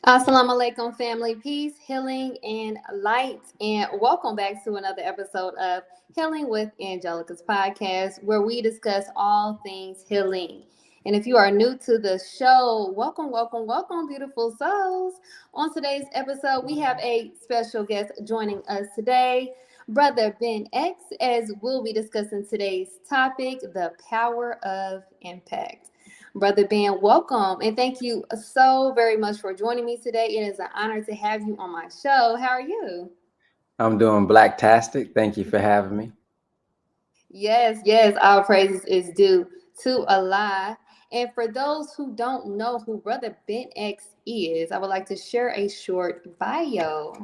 Assalamu alaikum, family, peace, healing, and light. And welcome back to another episode of Healing with Angelica's podcast, where we discuss all things healing. And if you are new to the show, welcome, welcome, welcome, beautiful souls. On today's episode, we have a special guest joining us today, Brother Ben X, as we'll be discussing today's topic, the power of impact. Brother Ben, welcome. And thank you so very much for joining me today. It is an honor to have you on my show. How are you? I'm doing blacktastic. Thank you for having me. Yes, yes, our praises is due to Allah. And for those who don't know who Brother Ben X is, I would like to share a short bio.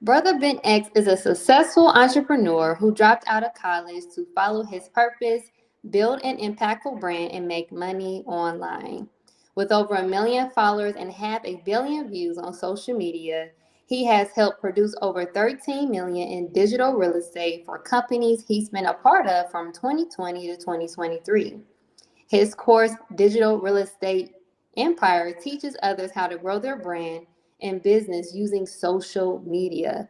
Brother Ben X is a successful entrepreneur who dropped out of college to follow his purpose, build an impactful brand, and make money online. With over 1 million followers and half a billion views on social media, he has helped produce over 13 million in digital real estate for companies he's been a part of from 2020 to 2023. His course, Digital Real Estate Empire, teaches others how to grow their brand and business using social media.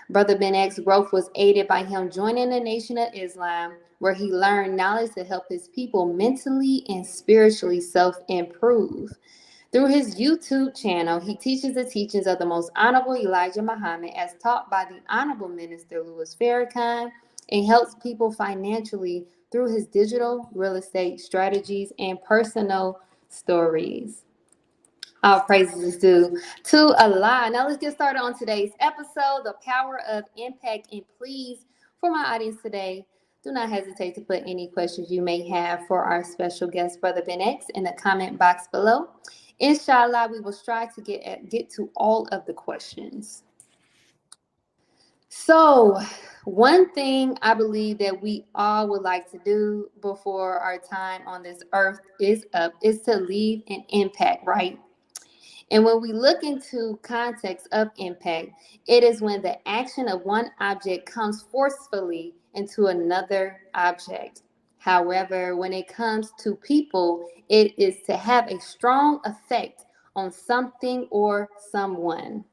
Brother Ben X's growth was aided by him joining the Nation of Islam, where he learned knowledge to help his people mentally and spiritually self-improve. Through his YouTube channel, he teaches the teachings of the Most Honorable Elijah Muhammad as taught by the Honorable Minister Louis Farrakhan and helps people financially through his digital real estate strategies and personal stories. All praises is due to Allah. Now let's get started on today's episode, the power of impact. And please, for my audience today, do not hesitate to put any questions you may have for our special guest, Brother Ben X, in the comment box below. Inshallah, we will strive to get to all of the questions. So, one thing I believe that we all would like to do before our time on this earth is up is to leave an impact, right? And when we look into context of impact, it is when the action of one object comes forcefully into another object. However, when it comes to people, it is to have a strong effect on something or someone.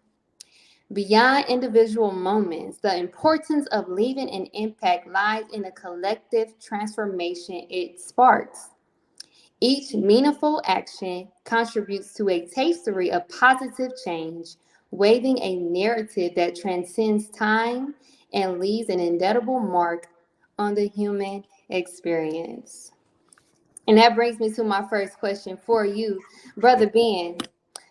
Beyond individual moments, the importance of leaving an impact lies in the collective transformation it sparks. Each meaningful action contributes to a tapestry of positive change, waving a narrative that transcends time and leaves an indelible mark on the human experience. And that brings me to my first question for you, Brother Ben.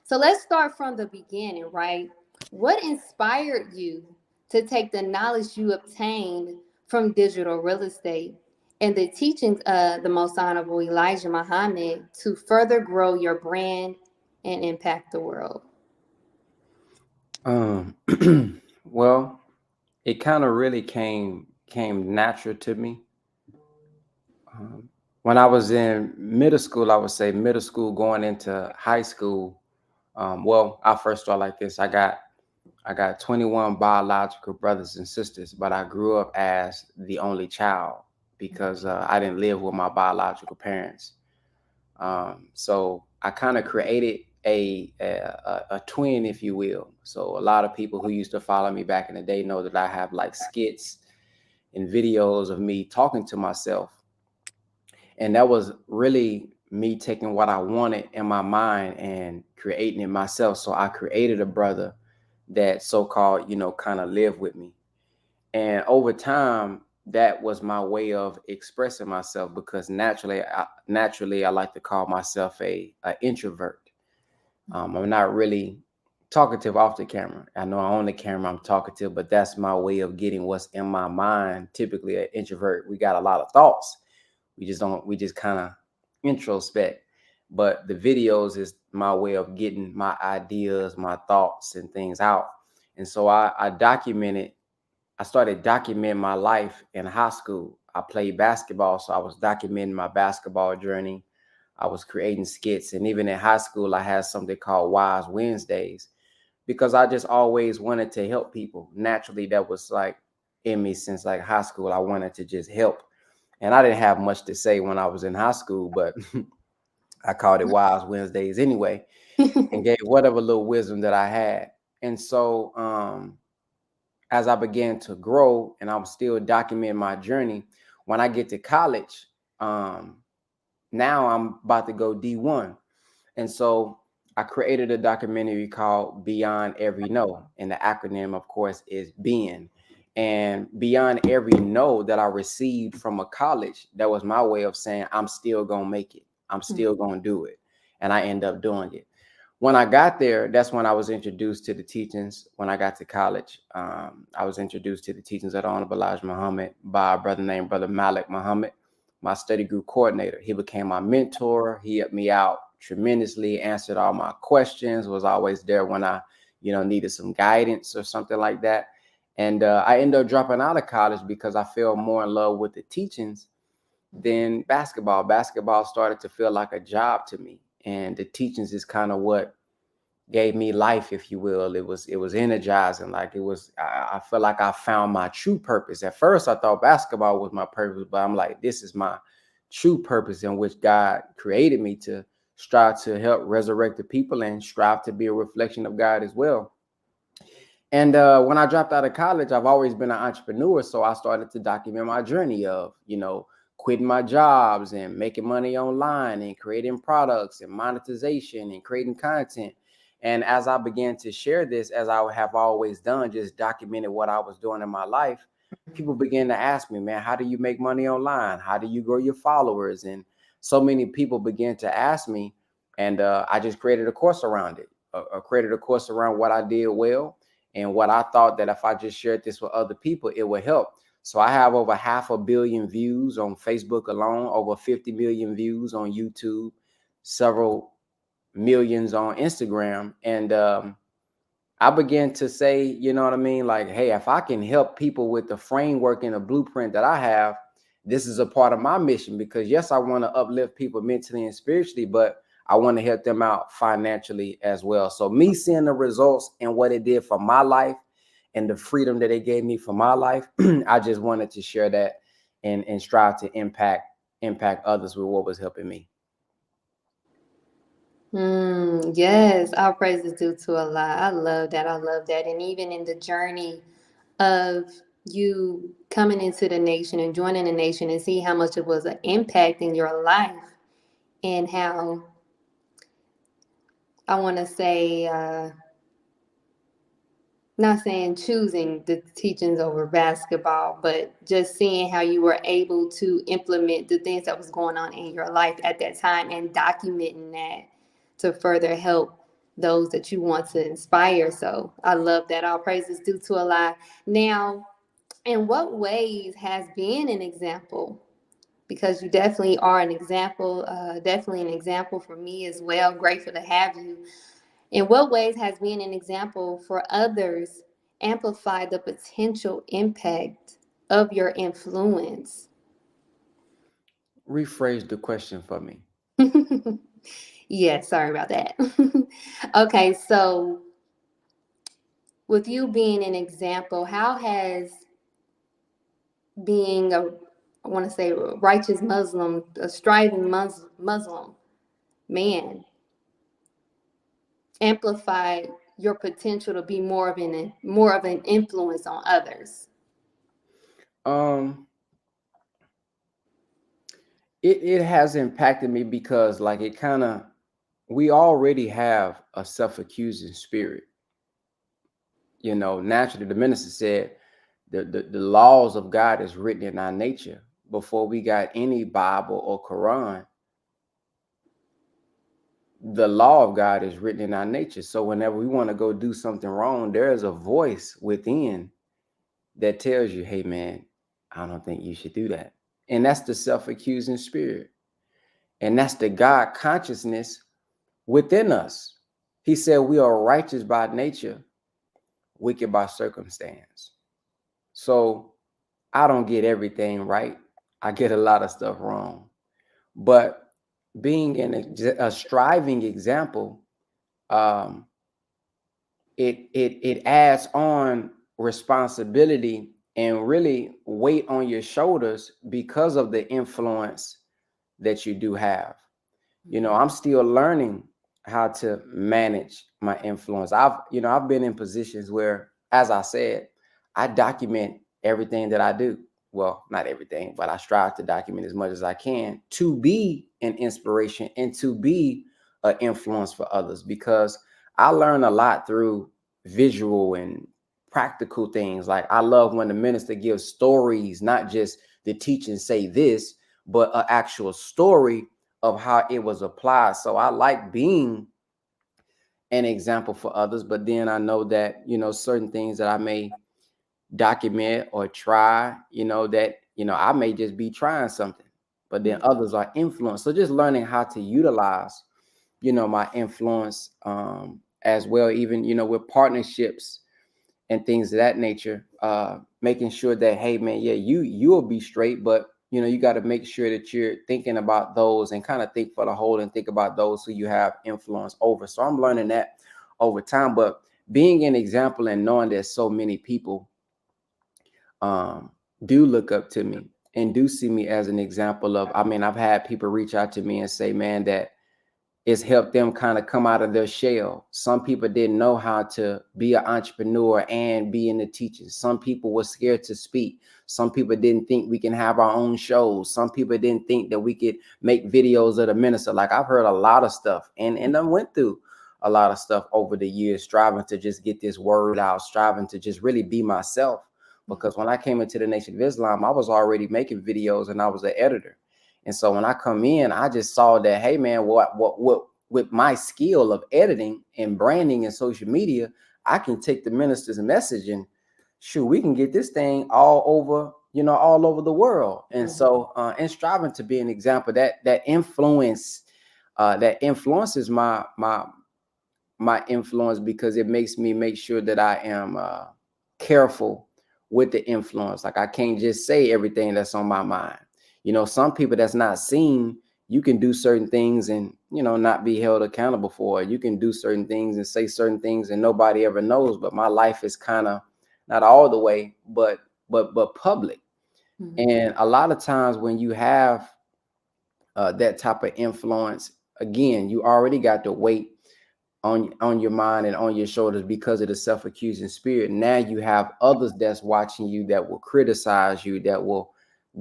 So let's start from the beginning, right? What inspired you to take the knowledge you obtained from digital real estate and the teachings of the Most Honorable Elijah Muhammad to further grow your brand and impact the world? Um, well, it kind of really came natural to me. When I was in middle school, I would say middle school going into high school. I first start like this. I got 21 biological brothers and sisters, but I grew up as the only child because I didn't live with my biological parents. So I kind of created a twin, if you will. So a lot of people who used to follow me back in the day know that I have like skits and videos of me talking to myself. And that was really me taking what I wanted in my mind and creating it myself. So I created a brother that so-called, kind of lived with me. And over time, that was my way of expressing myself because naturally I like to call myself a introvert. I'm not really talkative off the camera. I know on the camera I'm talkative, but that's my way of getting what's in my mind. Typically, an introvert, we got a lot of thoughts. We just kind of introspect. But the videos is my way of getting my ideas, my thoughts, and things out. And so I started documenting my life in high school. I played basketball, so I was documenting my basketball journey. I was creating skits. And even in high school, I had something called Wise Wednesdays because I just always wanted to help people. Naturally, that was like in me since like high school. I wanted to just help. And I didn't have much to say when I was in high school, but I called it Wise Wednesdays anyway, and gave whatever little wisdom that I had. And so as I began to grow and I was still documenting my journey, when I get to college, now I'm about to go D1. And so I created a documentary called Beyond Every No. And the acronym, of course, is BEIN. And beyond every no that I received from a college, that was my way of saying, I'm still going to make it. I'm still going to do it. And I end up doing it. When I got there, that's when I was introduced to the teachings. When I got to college, I was introduced to the teachings of the Honorable Elijah Muhammad by a brother named Brother Malik Muhammad, my study group coordinator. He became my mentor. He helped me out tremendously, answered all my questions, was always there when I, needed some guidance or something like that. And I ended up dropping out of college because I fell more in love with the teachings than basketball. Basketball started to feel like a job to me. And the teachings is kind of what gave me life, if you will. It was energizing. Like I feel like I found my true purpose. At first I thought basketball was my purpose, but I'm like, this is my true purpose in which God created me to strive to help resurrect the people and strive to be a reflection of God as well. And when I dropped out of college, I've always been an entrepreneur. So I started to document my journey of, quitting my jobs and making money online and creating products and monetization and creating content. And as I began to share this, as I have always done, just documented what I was doing in my life, people began to ask me, man, how do you make money online? How do you grow your followers? And so many people began to ask me. And I just created a course around it, created a course around what I did well and what I thought that if I just shared this with other people, it would help. So I have over 500 million views on Facebook alone, over 50 million views on YouTube, several millions on Instagram. And I began to say, you know what I mean? Like, hey, if I can help people with the framework and the blueprint that I have, this is a part of my mission, because yes, I want to uplift people mentally and spiritually, but I want to help them out financially as well. So me seeing the results and what it did for my life and the freedom that it gave me for my life, I just wanted to share that and strive to impact others with what was helping me. Yes, all praise is due to Allah. I love that. I love that. And even in the journey of you coming into the nation and joining the nation and see how much it was an impact in your life and how I want to say, not saying choosing the teachings over basketball, but just seeing how you were able to implement the things that was going on in your life at that time and documenting that to further help those that you want to inspire. So I love that. All praises due to Allah. Now, in what ways has being an example? Because you definitely are an example, definitely an example for me as well. Grateful to have you. In what ways has being an example for others amplified the potential impact of your influence? Rephrase the question for me. Yeah, sorry about that. Okay, so with you being an example, how has being a, I want to say, a righteous Muslim, a striving Muslim man, amplified your potential to be more of an influence on others? Um, it has impacted me because like it kind of, we already have a self-accusing spirit. Naturally, the minister said the laws of God is written in our nature. Before we got any Bible or Quran, the law of God is written in our nature. So whenever we want to go do something wrong, there is a voice within that tells you, hey man, I don't think you should do that. And that's the self-accusing spirit. And that's the God consciousness within us. He said we are righteous by nature, wicked by circumstance. So I don't get everything right. I get a lot of stuff wrong. But being a striving example, um, it adds on responsibility and really weight on your shoulders because of the influence that you do have. I'm still learning how to manage my influence. I've been in positions where, as I said, I document everything that I do. Well, not everything, but I strive to document as much as I can to be an inspiration and to be an influence for others, because I learn a lot through visual and practical things. Like, I love when the minister gives stories, not just the teaching say this, but an actual story of how it was applied. So I like being an example for others, but then I know that, certain things that I may document or try, that, I may just be trying something, but then others are influenced. So just learning how to utilize, my influence, as well, even, with partnerships and things of that nature, making sure that, hey man, yeah, you'll be straight, but you got to make sure that you're thinking about those and kind of think for the whole and think about those who you have influence over. So I'm learning that over time. But being an example and knowing that so many people um do look up to me and do see me as an example of, I mean, I've had people reach out to me and say, man, that it's helped them kind of come out of their shell. Some people didn't know how to be an entrepreneur and be in the teaching. Some people were scared to speak. Some people didn't think we can have our own shows. Some people didn't think that we could make videos of the minister. Like, I've heard a lot of stuff and I went through a lot of stuff over the years, striving to just get this word out, striving to just really be myself. Because when I came into the Nation of Islam, I was already making videos and I was an editor. And so when I come in, I just saw that, hey man, what with my skill of editing and branding and social media, I can take the minister's message and shoot, we can get this thing all over, all over the world. And so, and striving to be an example that influence, that influences my influence, because it makes me make sure that I am careful with the influence. Like, I can't just say everything that's on my mind. Some people that's not seen, you can do certain things and, not be held accountable for it. You can do certain things and say certain things and nobody ever knows. But my life is kind of not all the way, but public. And a lot of times when you have that type of influence, again, you already got the weight on your mind and on your shoulders because of the self-accusing spirit. Now you have others that's watching you that will criticize you, that will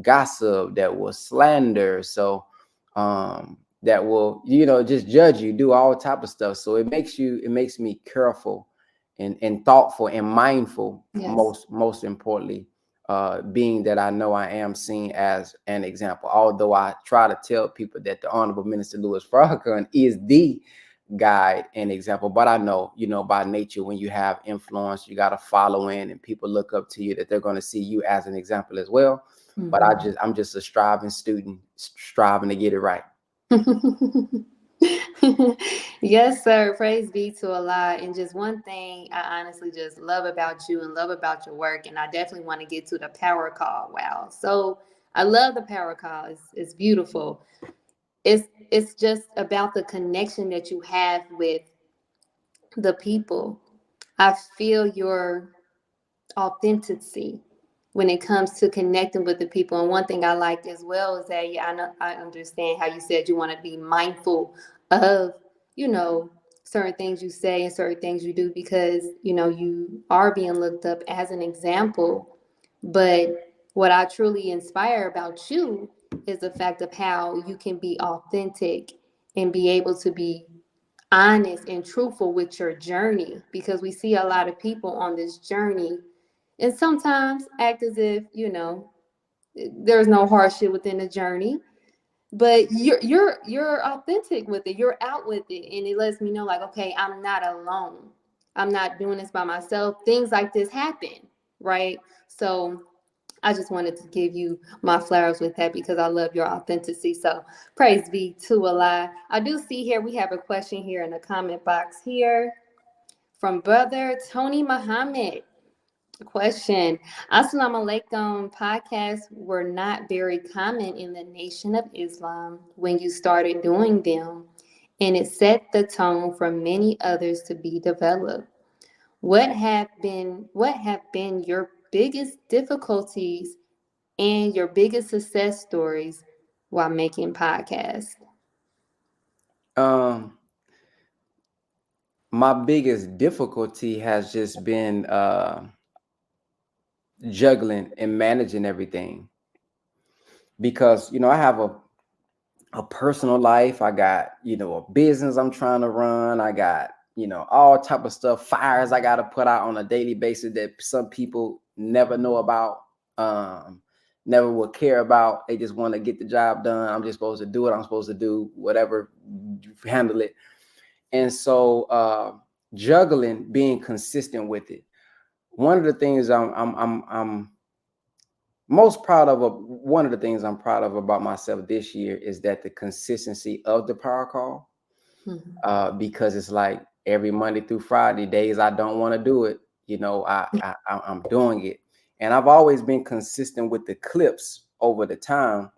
gossip, that will slander, so that will, just judge you, do all type of stuff. So it makes me careful and thoughtful and mindful. Yes. Most importantly, being that I know I am seen as an example, although I try to tell people that the Honorable Minister Louis Farrakhan is the guide and example. But I know, by nature, when you have influence, you got to follow in and people look up to you, that they're going to see you as an example as well. But I'm just a striving student, striving to get it right. Yes, sir. Praise be to Allah. And just one thing I honestly just love about you and love about your work, and I definitely want to get to the power call. Wow. So I love the power call. It's beautiful. It's just about the connection that you have with the people. I feel your authenticity when it comes to connecting with the people. And one thing I like as well is that, yeah, I know, I understand how you said you want to be mindful of, you know, certain things you say and certain things you do, because, you are being looked up as an example. But what I truly inspire about you is the fact of how you can be authentic and be able to be honest and truthful with your journey, because we see a lot of people on this journey and sometimes act as if, there's no hardship within the journey, but you're authentic with it. You're out with it, and it lets me know, like, okay, I'm not alone. I'm not doing this by myself. Things like this happen, right? So I just wanted to give you my flowers with that, because I love your authenticity. So praise be to Allah. I do see here we have a question here in the comment box here from brother Tony Muhammad. Question: Assalamu alaikum. Podcasts were not very common in the Nation of Islam when you started doing them, and it set the tone for many others to be developed. What have been your biggest difficulties and your biggest success stories while making podcasts? Um, my biggest difficulty has just been juggling and managing everything because I have a personal life. I got a business I'm trying to run. I got all type of stuff, fires I got to put out on a daily basis that some people never know about, never will care about. They just want to get the job done. I'm just supposed to do what I'm supposed to do, whatever, handle it. And so juggling, being consistent with it. One of the things I'm most proud of, one of the things I'm proud of about myself this year is that the consistency of the power call, because it's like every Monday through Friday, days I don't want to do it, I'm doing it. And I've always been consistent with the clips over the time,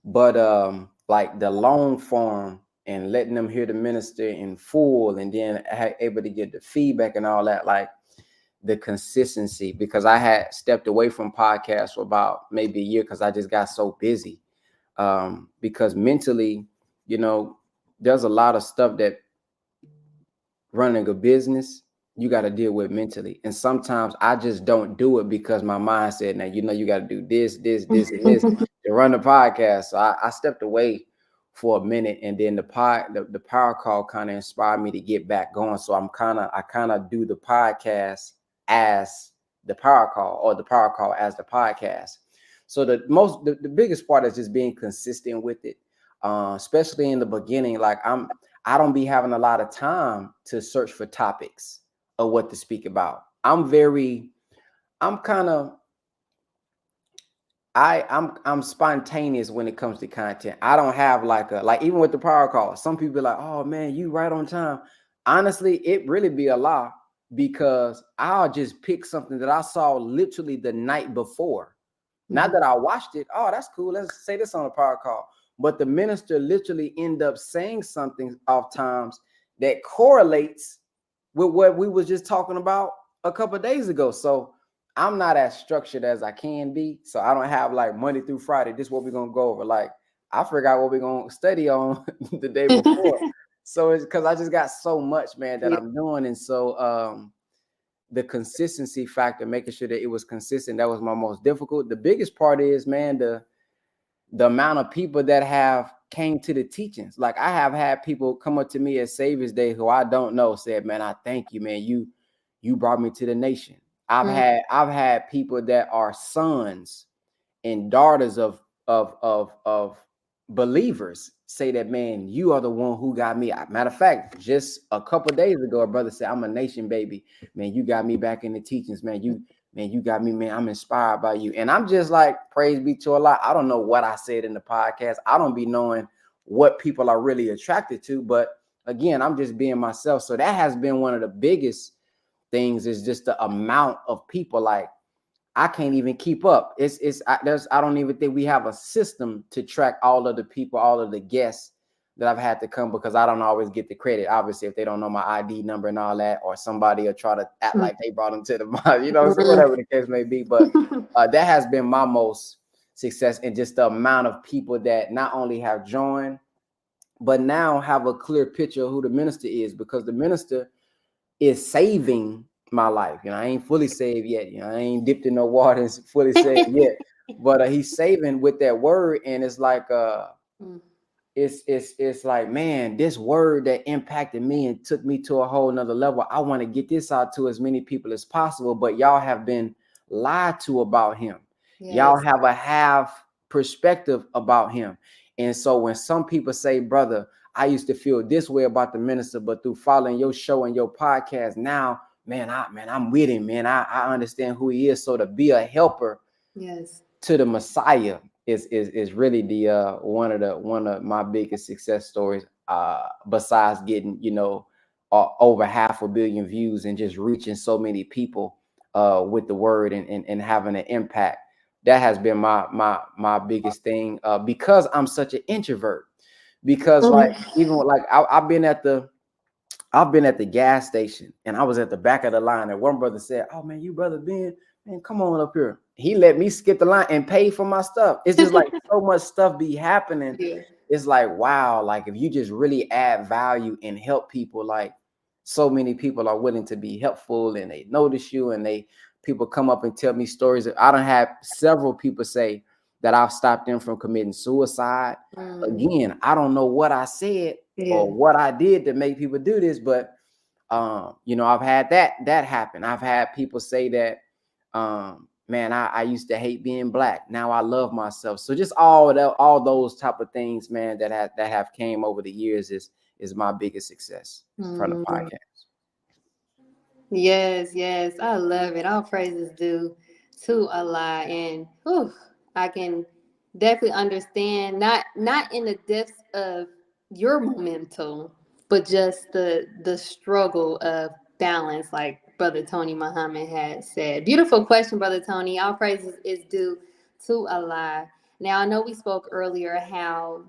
but like the long form and letting them hear the minister in full and then able to get the feedback and all that, like the consistency, because I had stepped away from podcasts for about maybe a year because I just got so busy. Because mentally, there's a lot of stuff that running a business you got to deal with mentally, and sometimes I just don't do it because my mind said, now you got to do this and this to run the podcast. So I stepped away for a minute, and then the power call kind of inspired me to get back going. So I kind of do the podcast as the power call, or the power call as the podcast. So the biggest part is just being consistent with it, especially in the beginning. Like I don't be having a lot of time to search for topics of what to speak about. I'm kind of I'm spontaneous when it comes to content. I don't have like even with the power call, some people be like, oh man, you right on time. Honestly, it really be a lie, because I'll just pick something that I saw literally the night before. Not that I watched it. Oh, that's cool. Let's say this on a power call. But the minister literally end up saying something oftentimes that correlates with what we was just talking about a couple of days ago. So I'm not as structured as I can be. So I don't have like Monday through Friday, this is what we're gonna go over. Like I forgot what we're gonna study on the day before. So it's because I just got so much, man, that I'm doing. And so the consistency factor, making sure that it was consistent, that was my most difficult. The biggest part is, man, the amount of people that have came to the teachings. Like I have had people come up to me at Savior's Day who I don't know, said, man, I thank you, man. You brought me to the nation. I've had people that are sons and daughters of believers say that, man, you are the one who got me. Matter of fact, just a couple of days ago, a brother said, I'm a nation baby. Man, you got me back in the teachings, man. You got me, man. I'm inspired by you. And I'm just like, praise be to Allah. I don't know what I said in the podcast. I don't be knowing what people are really attracted to. But again, I'm just being myself. So that has been one of the biggest things, is just the amount of people. Like I can't even keep up. I don't even think we have a system to track all of the people, all of the guests that I've had to come, because I don't always get the credit. Obviously, if they don't know my ID number and all that, or somebody will try to act like they brought them to the so whatever the case may be. But that has been my most success, and just the amount of people that not only have joined, but now have a clear picture of who the minister is, because the minister is saving my life. I ain't fully saved yet. I ain't dipped in no water and fully saved yet. But he's saving with that word, and it's like it's like, man, this word that impacted me and took me to a whole nother level. I want to get this out to as many people as possible. But y'all have been lied to about him. Yes. Y'all have a half perspective about him. And so when some people say, brother, I used to feel this way about the minister, but through following your show and your podcast now, I'm with him, man. I understand who he is. So to be a helper, yes, to the Messiah is really the one of my biggest success stories. Besides getting over 500 million views and just reaching so many people with the word and having an impact. That has been my biggest thing, because I'm such an introvert. Because like even like I've been at the gas station, and I was at the back of the line, and one brother said, oh man, you brother Ben, man, come on up here. He let me skip the line and pay for my stuff. It's just like so much stuff be happening. Yeah. it's like, wow, like if you just really add value and help people, like so many people are willing to be helpful and they notice you, and people come up and tell me stories. I don't have several people say that I've stopped them from committing suicide. Again, I don't know what I said or what I did to make people do this, but I've had that happen. I've had people say that, man, I used to hate being black. Now I love myself. So just all those type of things, man, that have came over the years is my biggest success from the podcast. Yes, I love it. All praises due to Allah, and I can definitely understand, not in the depths of your momentum, but just the struggle of balance, like Brother Tony Muhammad had said. Beautiful question, Brother Tony. All praises is due to Allah. Now I know we spoke earlier how,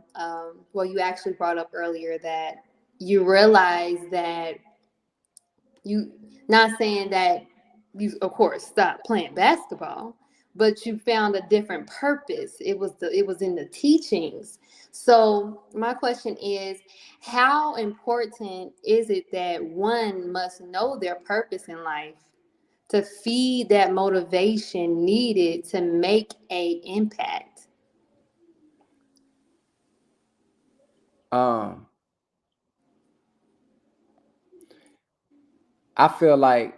you actually brought up earlier that you realize that you, not saying that you of course stopped playing basketball, but you found a different purpose. It was in the teachings. So my question is, how important is it that one must know their purpose in life to feed that motivation needed to make a impact? I feel like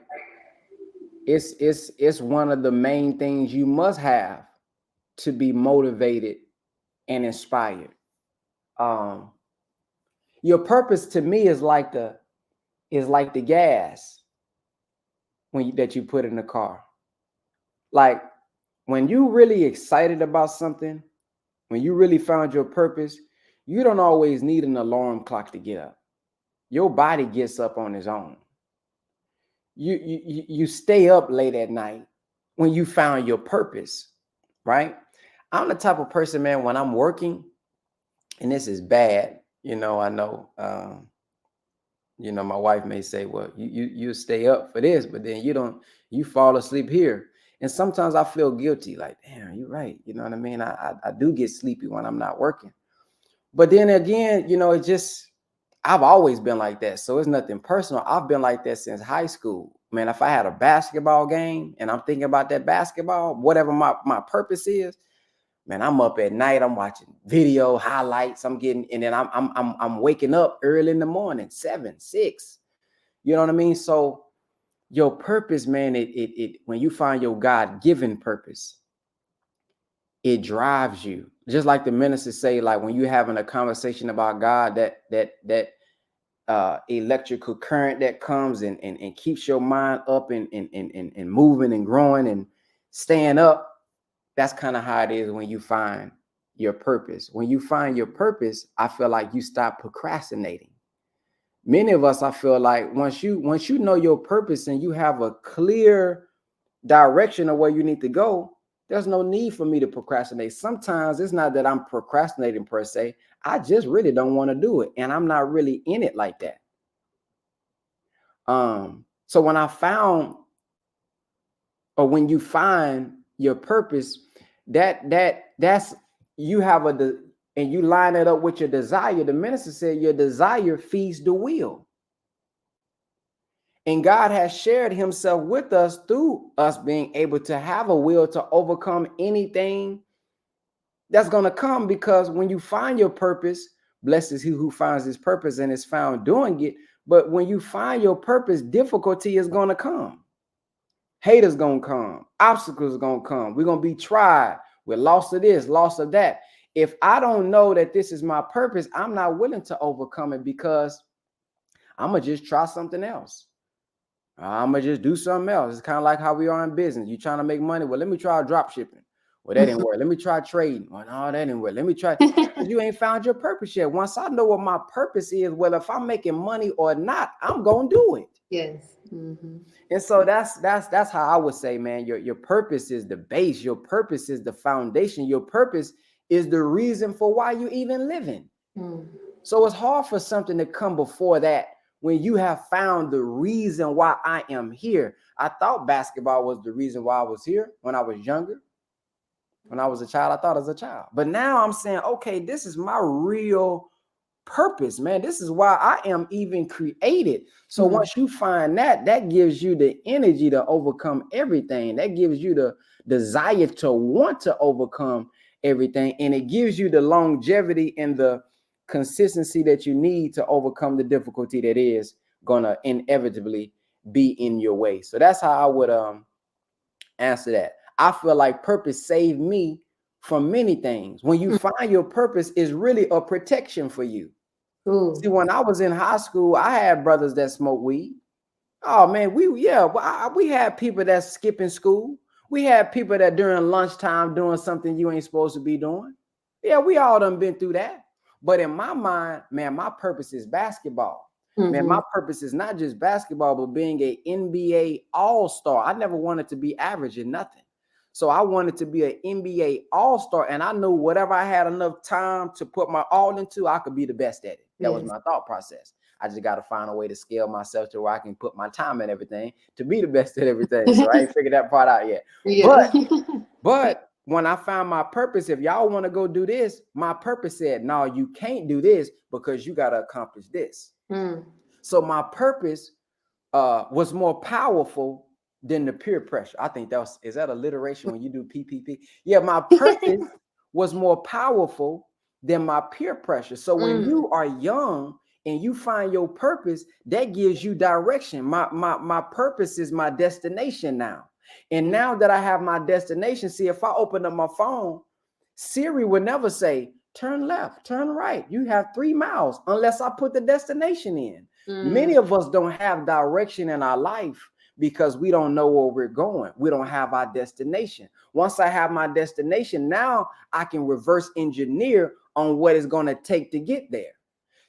it's one of the main things you must have to be motivated and inspired. Your purpose to me is like the gas that you put in the car. Like when you really excited about something, when you really found your purpose, you don't always need an alarm clock to get up. Your body gets up on its own. You stay up late at night when you found your purpose, right? I'm the type of person, man, when I'm working, and this is bad, I know, my wife may say, well, you stay up for this, but then you fall asleep here. And sometimes I feel guilty, like, damn, you're right. You know what I mean? I do get sleepy when I'm not working. But then again, I've always been like that. So it's nothing personal. I've been like that since high school. Man, if I had a basketball game and I'm thinking about that basketball, whatever my purpose is, man, I'm up at night. I'm watching video highlights. And then I'm waking up early in the morning, 7, 6. You know what I mean? So your purpose, man, it when you find your God-given purpose, it drives you. Just like the ministers say, like when you're having a conversation about God, that electrical current that comes and keeps your mind up and moving and growing and staying up. That's kind of how it is when you find your purpose. When you find your purpose, I feel like you stop procrastinating. Many of us, I feel like once you know your purpose and you have a clear direction of where you need to go, there's no need for me to procrastinate. Sometimes it's not that I'm procrastinating per se. I just really don't want to do it. And I'm not really in it like that. So when when you find your purpose, that's you have and you line it up with your desire. The minister said your desire feeds the will. And God has shared himself with us through us being able to have a will to overcome anything that's going to come, because when you find your purpose, blessed is he who finds his purpose and is found doing it. But when you find your purpose, difficulty is going to come. Haters going to come. Obstacles going to come. We're going to be tried. We're lost of this, lost of that. If I don't know that this is my purpose, I'm not willing to overcome it, because I'm going to just try something else. I'm going to just do something else. It's kind of like how we are in business. You're trying to make money. Well, let me try drop shipping. Well, that didn't work. Let me try trading. Well, no, that didn't work. Let me try. You ain't found your purpose yet. Once I know what my purpose is, well, if I'm making money or not, I'm going to do it. Yes. Mm-hmm. And so that's how I would say, man, your purpose is the base. Your purpose is the foundation. Your purpose is the reason for why you even living. So it's hard for something to come before that when you have found the reason why I am here. I thought basketball was the reason why I was here when I was younger. When I was a child, I thought as a child. But now I'm saying, okay, this is my real purpose, man. This is why I am even created. So once you find that, that gives you the energy to overcome everything. That gives you the desire to want to overcome everything. And it gives you the longevity and the consistency that you need to overcome the difficulty that is gonna inevitably be in your way. So that's how I would answer that. I feel like purpose saved me from many things. When you find your purpose, is really a protection for you. Ooh. See, when I was in high school, I had brothers that smoked weed. Oh man, we had people that skipping school. We had people that during lunchtime doing something you ain't supposed to be doing. Yeah, we all done been through that. But in my mind, man, my purpose is basketball. Man, my purpose is not just basketball, but being a NBA all-star. I never wanted to be average in nothing. So I wanted to be an NBA all-star, and I knew whatever I had enough time to put my all into, I could be the best at it. That was my thought process. I just got to find a way to scale myself to where I can put my time and everything to be the best at everything. So I ain't figured that part out yet. Yeah. But when I found my purpose, if y'all want to go do this, my purpose said, no, you can't do this because you got to accomplish this. So my purpose was more powerful than the peer pressure. I think is that alliteration when you do PPP? Yeah, my purpose was more powerful than my peer pressure. So when you are young and you find your purpose, that gives you direction. My purpose is my destination now. And now that I have my destination, see, if I open up my phone, Siri would never say, turn left, turn right. You have 3 miles unless I put the destination in. Many of us don't have direction in our life because we don't know where we're going. We don't have our destination. Once I have my destination, now I can reverse engineer on what it's going to take to get there.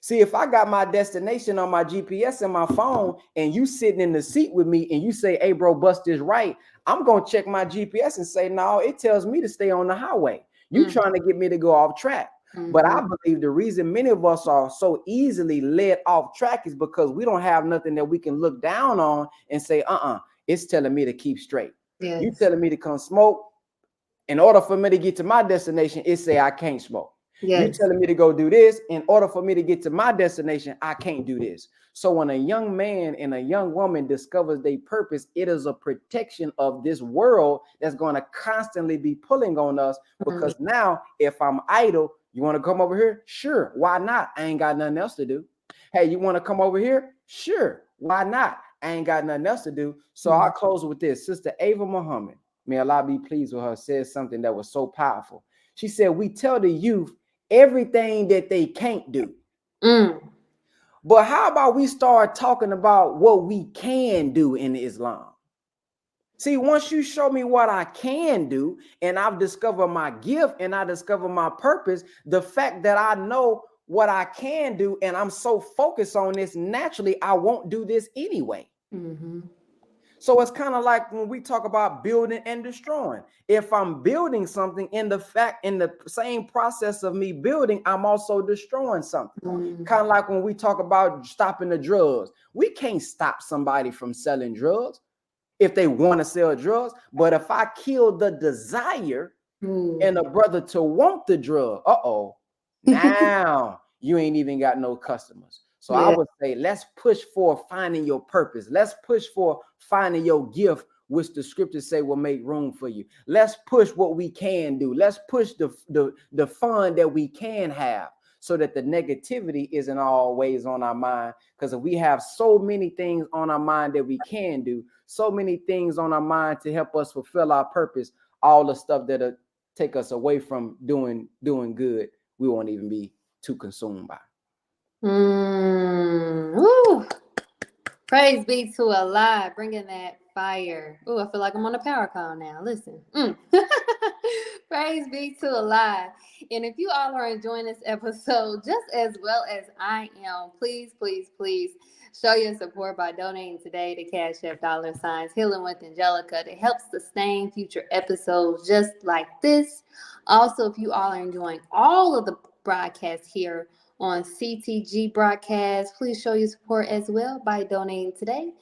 See, if I got my destination on my GPS in my phone and you sitting in the seat with me and you say, hey, bro, bust this right, I'm going to check my GPS and say, no, it tells me to stay on the highway. You trying to get me to go off track. But I believe the reason many of us are so easily led off track is because we don't have nothing that we can look down on and say, it's telling me to keep straight. Yes. You telling me to come smoke. In order for me to get to my destination, it say I can't smoke. Yes. You telling me to go do this. In order for me to get to my destination, I can't do this. So when a young man and a young woman discovers their purpose, it is a protection of this world that's going to constantly be pulling on us. Because now if I'm idle, you want to come over here? Sure. Why not? I ain't got nothing else to do. Hey, you want to come over here? Sure. Why not? I ain't got nothing else to do. So I'll close with this. Sister Ava Muhammad, may Allah be pleased with her, said something that was so powerful. She said, we tell the youth everything that they can't do. But how about we start talking about what we can do in Islam? See, once you show me what I can do and I've discovered my gift and I discover my purpose, the fact that I know what I can do and I'm so focused on this, naturally, I won't do this anyway. So it's kind of like when we talk about building and destroying. If I'm building something, in the same process of me building, I'm also destroying something. Kind of like when we talk about stopping the drugs. We can't stop somebody from selling drugs if they want to sell drugs. But if I kill the desire in a brother to want the drug, now you ain't even got no customers. So I would say, let's push for finding your purpose. Let's push for finding your gift, which the scriptures say will make room for you. Let's push what we can do. Let's push the fun that we can have so that the negativity isn't always on our mind. Because if we have so many things on our mind that we can do, so many things on our mind to help us fulfill our purpose, all the stuff that'll take us away from doing good, we won't even be too consumed by. Woo. Praise be to Allah, bringing that fire. Ooh, I feel like I'm on a power call now. Listen. Praise be to Allah. And if you all are enjoying this episode just as well as I am, please, please, please show your support by donating today to Cash App $ Healing with Angelica to help sustain future episodes just like this. Also, if you all are enjoying all of the broadcasts here on CTG Broadcast, please show your support as well by donating today.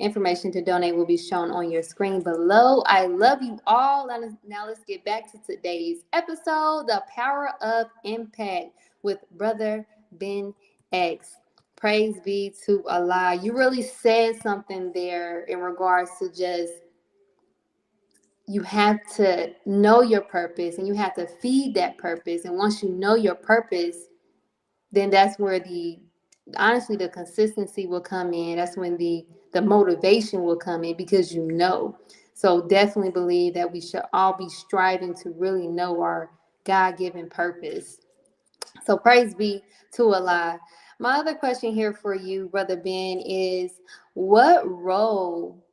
Information to donate will be shown on your screen below. I love you all. Now let's get back to today's episode, The Power of Impact with Brother Ben X. Praise be to Allah. You really said something there in regards to just you have to know your purpose and you have to feed that purpose. And once you know your purpose, then that's where the consistency will come in. That's when the motivation will come in because you know. So definitely believe that we should all be striving to really know our God-given purpose. So praise be to Allah. My other question here for you, Brother Ben, is what role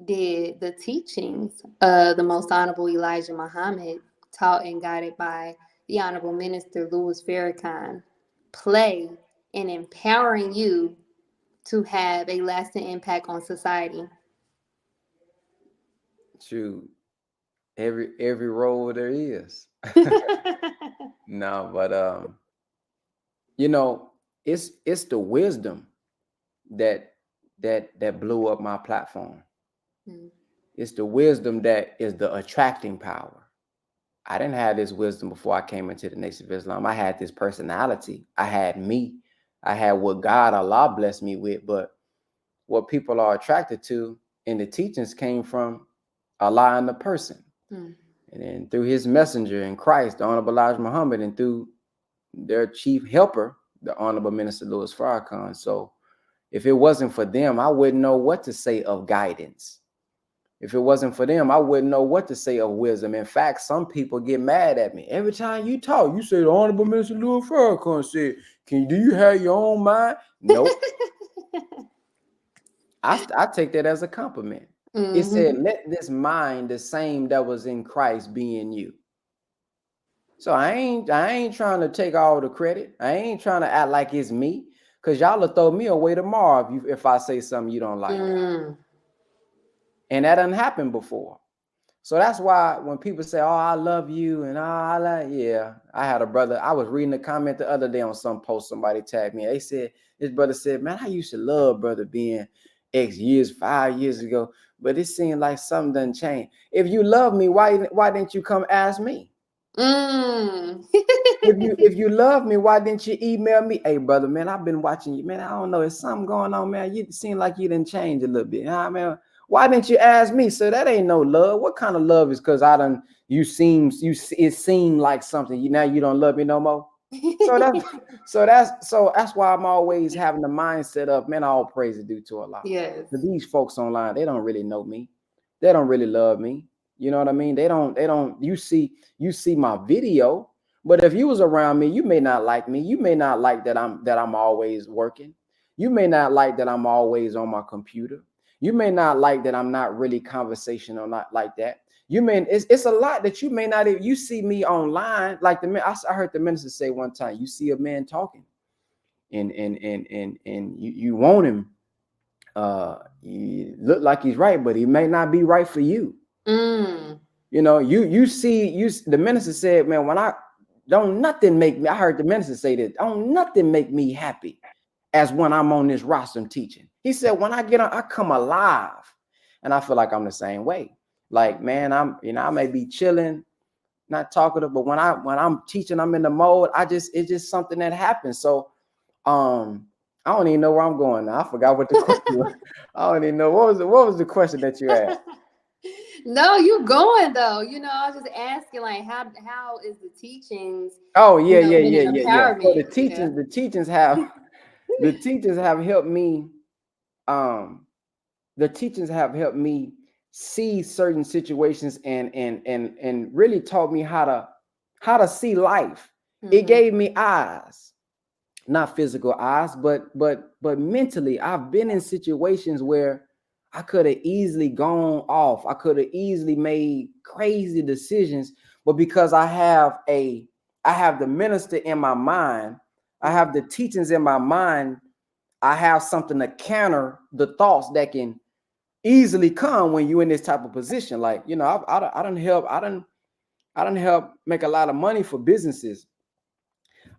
did the teachings of the Most Honorable Elijah Muhammad, taught and guided by the Honorable Minister Louis Farrakhan, play in empowering you to have a lasting impact on society? Shoot, every role there is. No, but you know, it's the wisdom that that blew up my platform. Mm. It's the wisdom that is the attracting power. I didn't have this wisdom before I came into the Nation of Islam. I had this personality. I had me. I had what God Allah blessed me with, but what people are attracted to in the teachings came from Allah and the person. Mm. And then through his messenger in Christ, the Honorable Elijah Muhammad, and through their chief helper, the Honorable Minister Louis Farrakhan. So if it wasn't for them, I wouldn't know what to say of guidance. If it wasn't for them, I wouldn't know what to say of wisdom. In fact, some people get mad at me. Every time you talk, you say the Honorable Minister Louis Farrakhan said, do you have your own mind? Nope. I take that as a compliment. It said, let this mind, the same that was in Christ, be in you. So I ain't trying to take all the credit. I ain't trying to act like it's me, because y'all will throw me away tomorrow if I say something you don't like. And that done happened before. So that's why when people say, oh, I love you, and yeah, I had a brother. I was reading a comment the other day on some post, somebody tagged me. They said, this brother said, man, I used to love Brother Ben X years, 5 years ago, but it seemed like something done changed. If you love me, why didn't you come ask me? If you love me, why didn't you email me? Hey, brother, man, I've been watching you, man. I don't know, there's something going on, man. You seem like you didn't change a little bit. Man, why didn't you ask me? So that ain't no love. What kind of love is because it seemed like something. Now you don't love me no more. So that's why I'm always having the mindset of, man, all praise is due to Allah. Yes. But these folks online, they don't really know me. They don't really love me. You know what I mean? They don't. You see my video, but if you was around me, you may not like me. You may not like that I'm always working. You may not like that I'm always on my computer. You may not like that I'm not really conversational, not like that. You may it's a lot that you may not. You see me online, like I heard the minister say one time. You see a man talking, and you want him. You look like he's right, but he may not be right for you. You know, the minister said, man, when don't nothing make me. I heard the minister say that don't nothing make me happy as when I'm on this rostrum teaching. He said, when I get on, I come alive. And I feel like I'm the same way. Like, man, I may be chilling, not talkative, but when I'm teaching, I'm in the mode. It's just something that happens. So I don't even know where I'm going now. I forgot what the question was. I don't even know what was the question that you asked. No, you going though. I was just asking, like, how is the teachings? Oh yeah. So empowerment? the teachings have helped me. The teachings have helped me see certain situations and really taught me how to see life. It gave me eyes, not physical eyes, but mentally. I've been in situations where I could have easily gone off. I could have easily made crazy decisions, but because I have the minister in my mind, I have the teachings in my mind, I have something to counter the thoughts that can easily come when you're in this type of position. Like, I done help make a lot of money for businesses.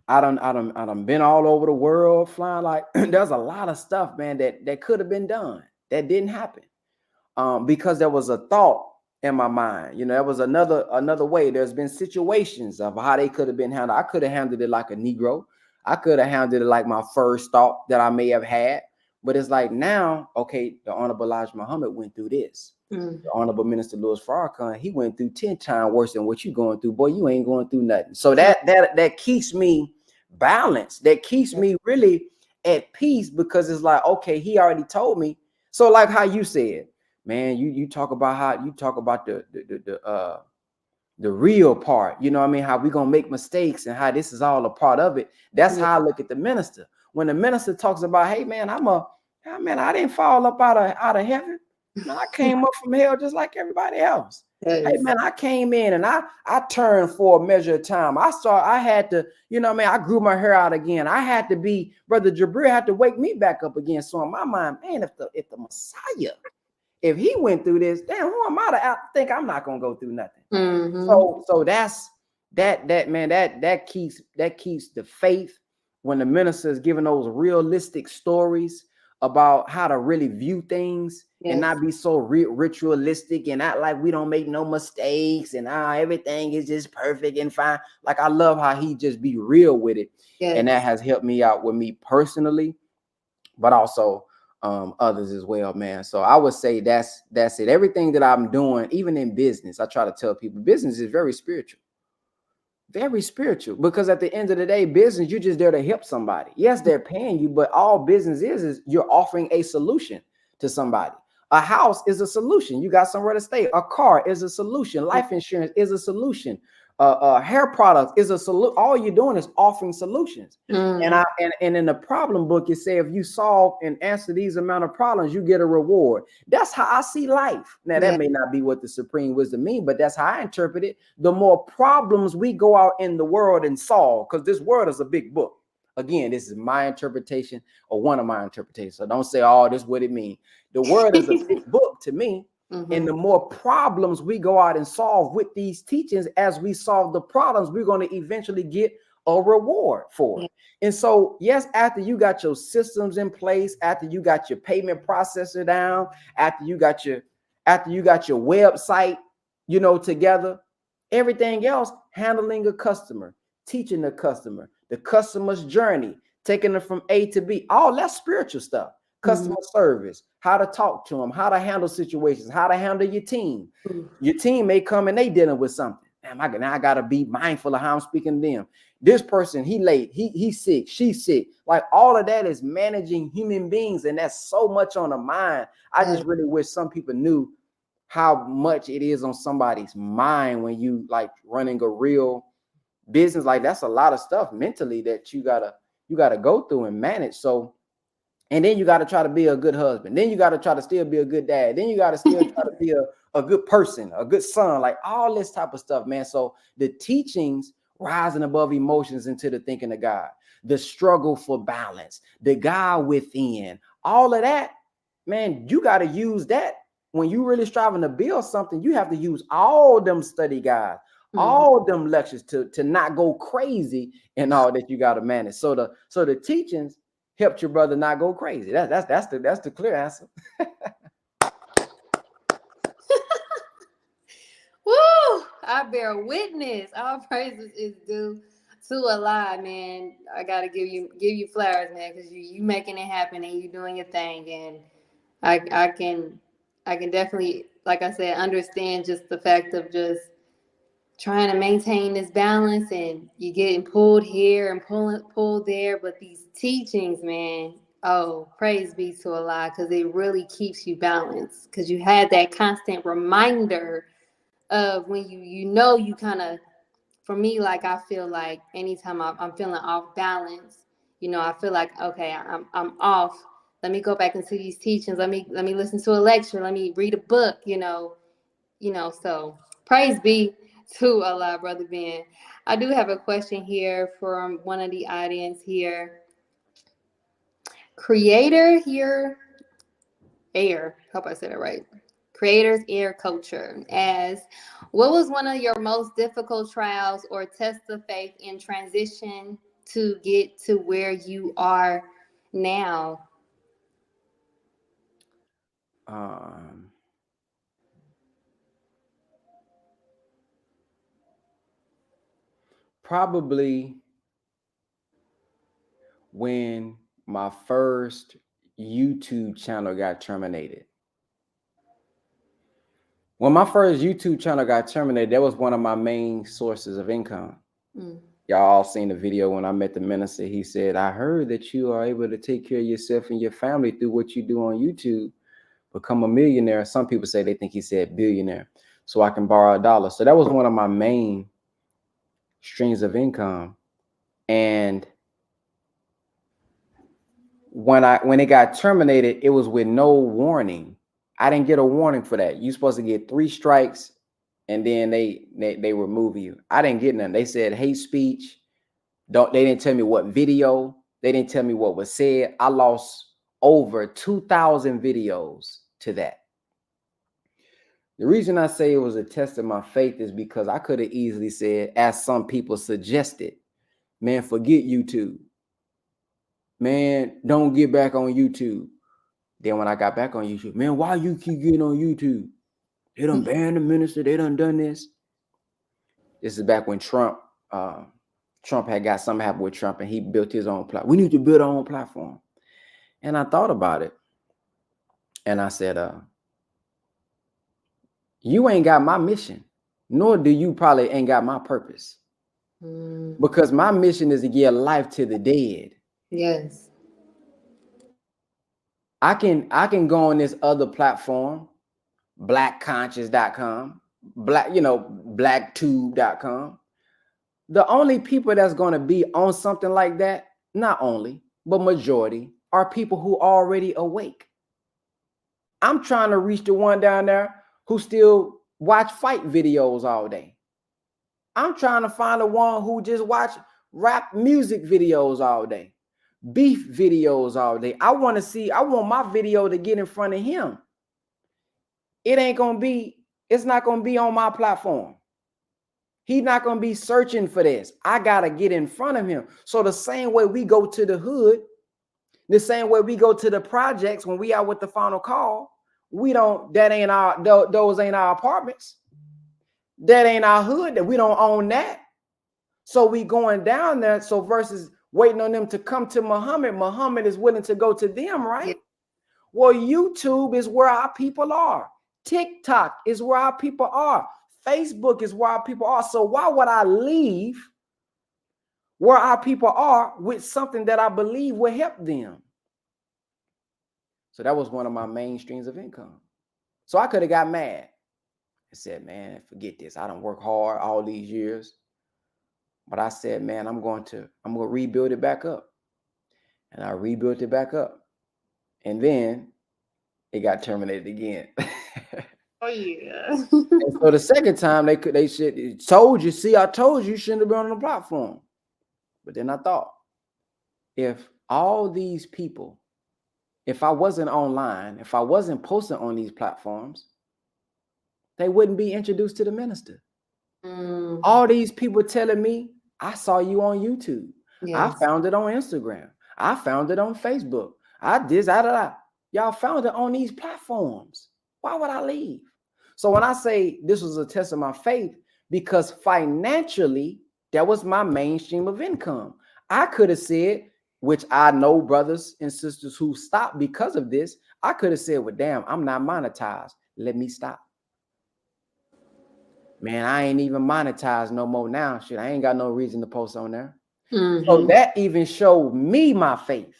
I done been all over the world flying. Like, there's a lot of stuff, man, that could have been done. That didn't happen. Because there was a thought in my mind. There was another way. There's been situations of how they could have been handled. I could have handled it like a Negro. I could have handled it like my first thought that I may have had. But it's like now, okay, the Honorable Elijah Muhammad went through this. The Honorable Minister Louis Farrakhan, he went through 10 times worse than what you going through. Boy, you ain't going through nothing. So that keeps me balanced. That keeps me really at peace, because it's like, okay, he already told me. So like how you said, man, you talk about how you talk about the real part, how we gonna make mistakes and how this is all a part of it. That's how I look at the minister. When the minister talks about, hey man, I didn't fall up out of heaven. Man, I came up from hell just like everybody else. Yes. Hey man, I came in and I turned for a measure of time. I had to, I grew my hair out again. I had to be, Brother Jabril had to wake me back up again. So in my mind, man, if the Messiah, if he went through this, damn, who am I to think I'm not gonna go through nothing? So that's that keeps the faith when the minister is giving those realistic stories about how to really view things and not be so ritualistic and act like we don't make no mistakes and everything is just perfect and fine. Like, I love how he just be real with it. And that has helped me out with me personally, but also others as well, man. So I would say that's it. Everything that I'm doing, even in business, I try to tell people business is very spiritual. Very spiritual, because at the end of the day, business, you're just there to help somebody. Yes, they're paying you, but all business is you're offering a solution to somebody. A house is a solution. You got somewhere to stay. A car is a solution. Life insurance is a solution. Hair products is a solution. All you're doing is offering solutions. And in the problem book, it says if you solve and answer these amount of problems, you get a reward. That's how I see life. Now, that may not be what the supreme wisdom mean, but that's how I interpret it. The more problems we go out in the world and solve, because this world is a big book. Again, this is my interpretation or one of my interpretations. So don't say, oh, this is what it means. The world is a big book to me. And the more problems we go out and solve with these teachings, as we solve the problems, we're going to eventually get a reward for it. And so, yes, after you got your systems in place, after you got your payment processor down, after you got your website, together, everything else, handling a customer, teaching the customer's journey, taking it from A to B, all that spiritual stuff. Customer service, how to talk to them, how to handle situations, how to handle your team. Your team may come and they dealing with something. Damn, I gotta be mindful of how I'm speaking to them. This person, he late, he's sick, she's sick. Like, all of that is managing human beings, and that's so much on the mind. I just really wish some people knew how much it is on somebody's mind when you like running a real business. Like, that's a lot of stuff mentally that you gotta go through and manage. So, and then you got to try to be a good husband. Then you got to try to still be a good dad. Then you got to still try to be a good person, a good son, like all this type of stuff, man. So the teachings rising above emotions into the thinking of God, the struggle for balance, the God within, all of that, man, you got to use that. When you really striving to build something, you have to use all them study guides, all them lectures to not go crazy and all that you got to manage. So the teachings helped your brother not go crazy. That's the clear answer. Woo! I bear witness. All praises is due to Allah, man. I gotta give you flowers, man, because you making it happen and you doing your thing, and I can definitely, like I said, understand just the fact of just trying to maintain this balance, and you getting pulled here and pulled there. But these teachings, man, oh, praise be to Allah, because it really keeps you balanced, because you had that constant reminder of when you kind of, for me, like, I feel like anytime I'm feeling off balance, I feel like, okay, I'm off. Let me go back into these teachings. Let me listen to a lecture. Let me read a book. So praise be to Allah, Brother Ben. I do have a question here from one of the audience here. Creator here, air. Hope I said it right. Creators Air Culture as, what was one of your most difficult trials or tests of faith in transition to get to where you are now? Um, Probably when my first YouTube channel got terminated. When my first YouTube channel got terminated, that was one of my main sources of income. Y'all all seen the video when I met the minister. He said, I heard that you are able to take care of yourself and your family through what you do on YouTube. Become a millionaire. Some people say they think he said billionaire. So I can borrow $1. So that was one of my main streams of income. And when it got terminated, it was with no warning. I didn't get a warning for that. You're supposed to get 3 strikes and then they remove you. I didn't get none. They said hate speech. They didn't tell me what video. They didn't tell me what was said. I lost over 2,000 videos to that. The reason I say it was a test of my faith is because I could have easily said, as some people suggested, man, forget YouTube. Man, don't get back on YouTube. Then when I got back on YouTube, man, why you keep getting on YouTube? They done banned the minister. They done this. This is back when Trump had got something happen with Trump and he built his own platform. We need to build our own platform. And I thought about it. And I said, you ain't got my mission, nor do you probably ain't got my purpose. Because my mission is to give life to the dead. Yes. I can go on this other platform, blackconscious.com, blacktube.com. The only people that's going to be on something like that, not only, but majority, are people who are already awake. I'm trying to reach the one down there who still watch fight videos all day. I'm trying to find the one who just watch rap music videos all day, beef videos all day. I want my video to get in front of him. It's not going to be on my platform. He's not going to be searching for this. I got to get in front of him. So the same way we go to the hood, the same way we go to the projects when we out with the final call, those ain't our apartments. That ain't our hood, that we don't own that. So we going down there. So versus waiting on them to come to Muhammad is willing to go to them, right? Yeah. Well, YouTube is where our people are. TikTok is where our people are. Facebook is where our people are. So why would I leave where our people are with something that I believe will help them? So that was one of my main streams of income. So I could have got mad and said, man, forget this. I done work hard all these years. But I said, man, I'm going to rebuild it back up. And I rebuilt it back up. And then it got terminated again. Oh yeah. And so the second time they said, I told you you shouldn't have been on the platform. But then I thought, if all these people, if I wasn't online, if I wasn't posting on these platforms, they wouldn't be introduced to the minister. All these people telling me, I saw you on YouTube. Yes. I found it on Instagram. I found it on Facebook. Y'all found it on these platforms. Why would I leave? So when I say this was a test of my faith, because financially, that was my main stream of income. I could have said, which I know brothers and sisters who stopped because of this, I could have said, well, damn, I'm not monetized. Let me stop. Man, I ain't even monetized no more now. Shit, I ain't got no reason to post on there. So that even showed me my faith.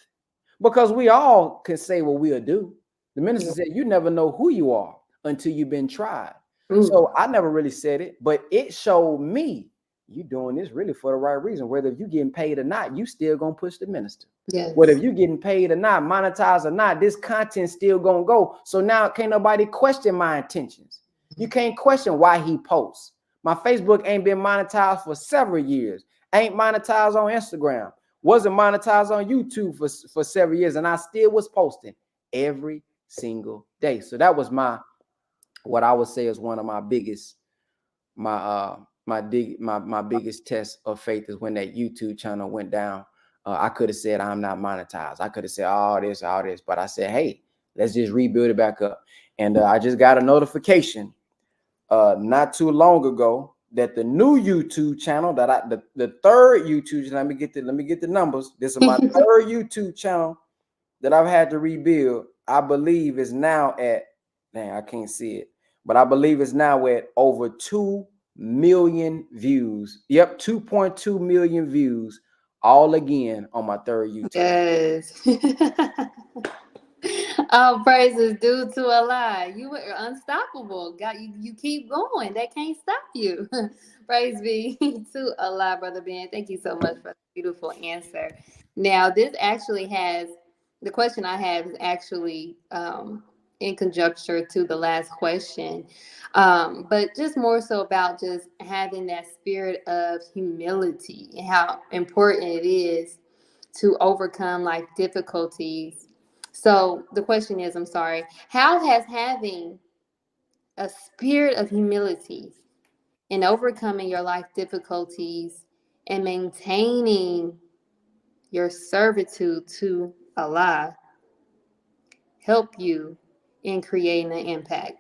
Because we all can say what we'll do. The minister said, you never know who you are until you've been tried. So I never really said it, but it showed me you doing this really for the right reason. Whether you getting paid or not, you still gonna push the minister. Yes. Whether you getting paid or not, monetized or not, this content still gonna go. So now can't nobody question my intentions. You can't question why he posts. My Facebook ain't been monetized for several years. Ain't monetized on Instagram. Wasn't monetized on YouTube for several years. And I still was posting every single day. So that was what I would say is one of my biggest, my biggest test of faith is when that YouTube channel went down. I could have said I'm not monetized. I could have said all this, but I said, hey, Let's just rebuild it back up. And I just got a notification not too long ago that the new YouTube channel that the third YouTube channel, let me get the numbers. This is my third YouTube channel that I've had to rebuild. I believe is now at, dang, I can't see it, but I believe it's now at over 2 million views. Yep, 2.2 million views, all again on my third YouTube. Yes. All praises due to Allah. You were unstoppable. God, you keep going. They can't stop you. Praise be to Allah, Brother Ben. Thank you so much for the beautiful answer. Now, this actually has the question I have is actually in conjecture to the last question, but just more so about just having that spirit of humility and how important it is to overcome life difficulties. So the question is, I'm sorry, how has having a spirit of humility in overcoming your life difficulties and maintaining your servitude to Allah help you in creating an impact?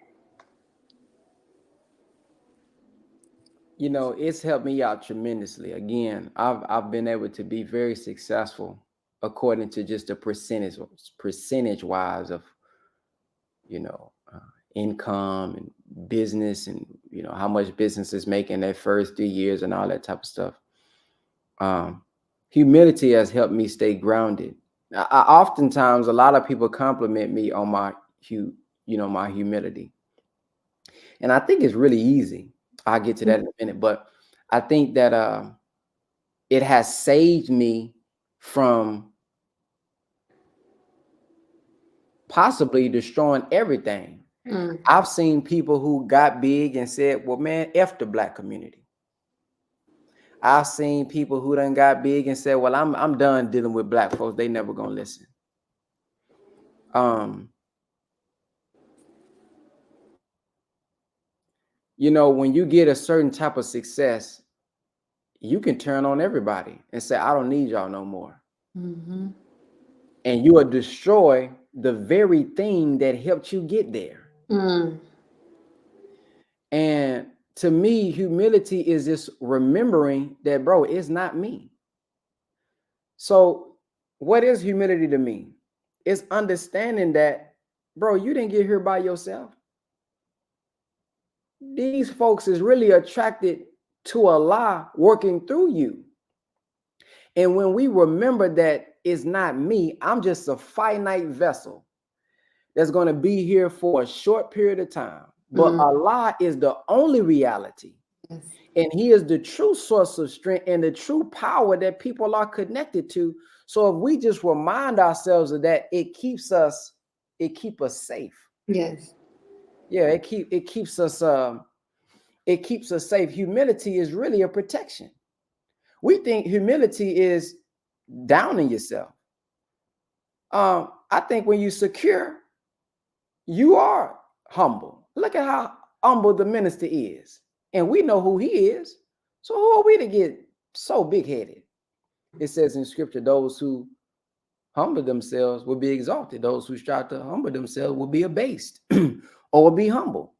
You know, it's helped me out tremendously. Again, I've been able to be very successful according to just the percentage wise of, you know, income and business, and you know how much business is making their first 3 years and all that type of stuff. Humility has helped me stay grounded. I oftentimes, a lot of people compliment me on my my humility, and I think it's really easy. I'll get to that in a minute, but I think that it has saved me from possibly destroying everything. I've seen people who got big and said, well, man, F the Black community. I've seen people who done got big and said, well, I'm done dealing with Black folks. They never gonna listen. You know, when you get a certain type of success, you can turn on everybody and say, I don't need y'all no more. And you will destroy the very thing that helped you get there. And to me, humility is just remembering that, bro, it's not me. So what is humility to me? It's understanding that, bro, you didn't get here by yourself. These folks is really attracted to Allah working through you. And when we remember that it's not me, I'm just a finite vessel that's going to be here for a short period of time. But Allah is the only reality. Yes. And he is the true source of strength and the true power that people are connected to. So if we just remind ourselves of that, it keeps us safe. Yes. Yeah, it keeps us safe. Humility is really a protection. We think humility is downing yourself. I think when you're secure, you are humble. Look at how humble the minister is. And we know who he is. So who are we to get so big-headed? It says in scripture, those who humble themselves will be exalted. Those who strive to humble themselves will be abased or will be humble.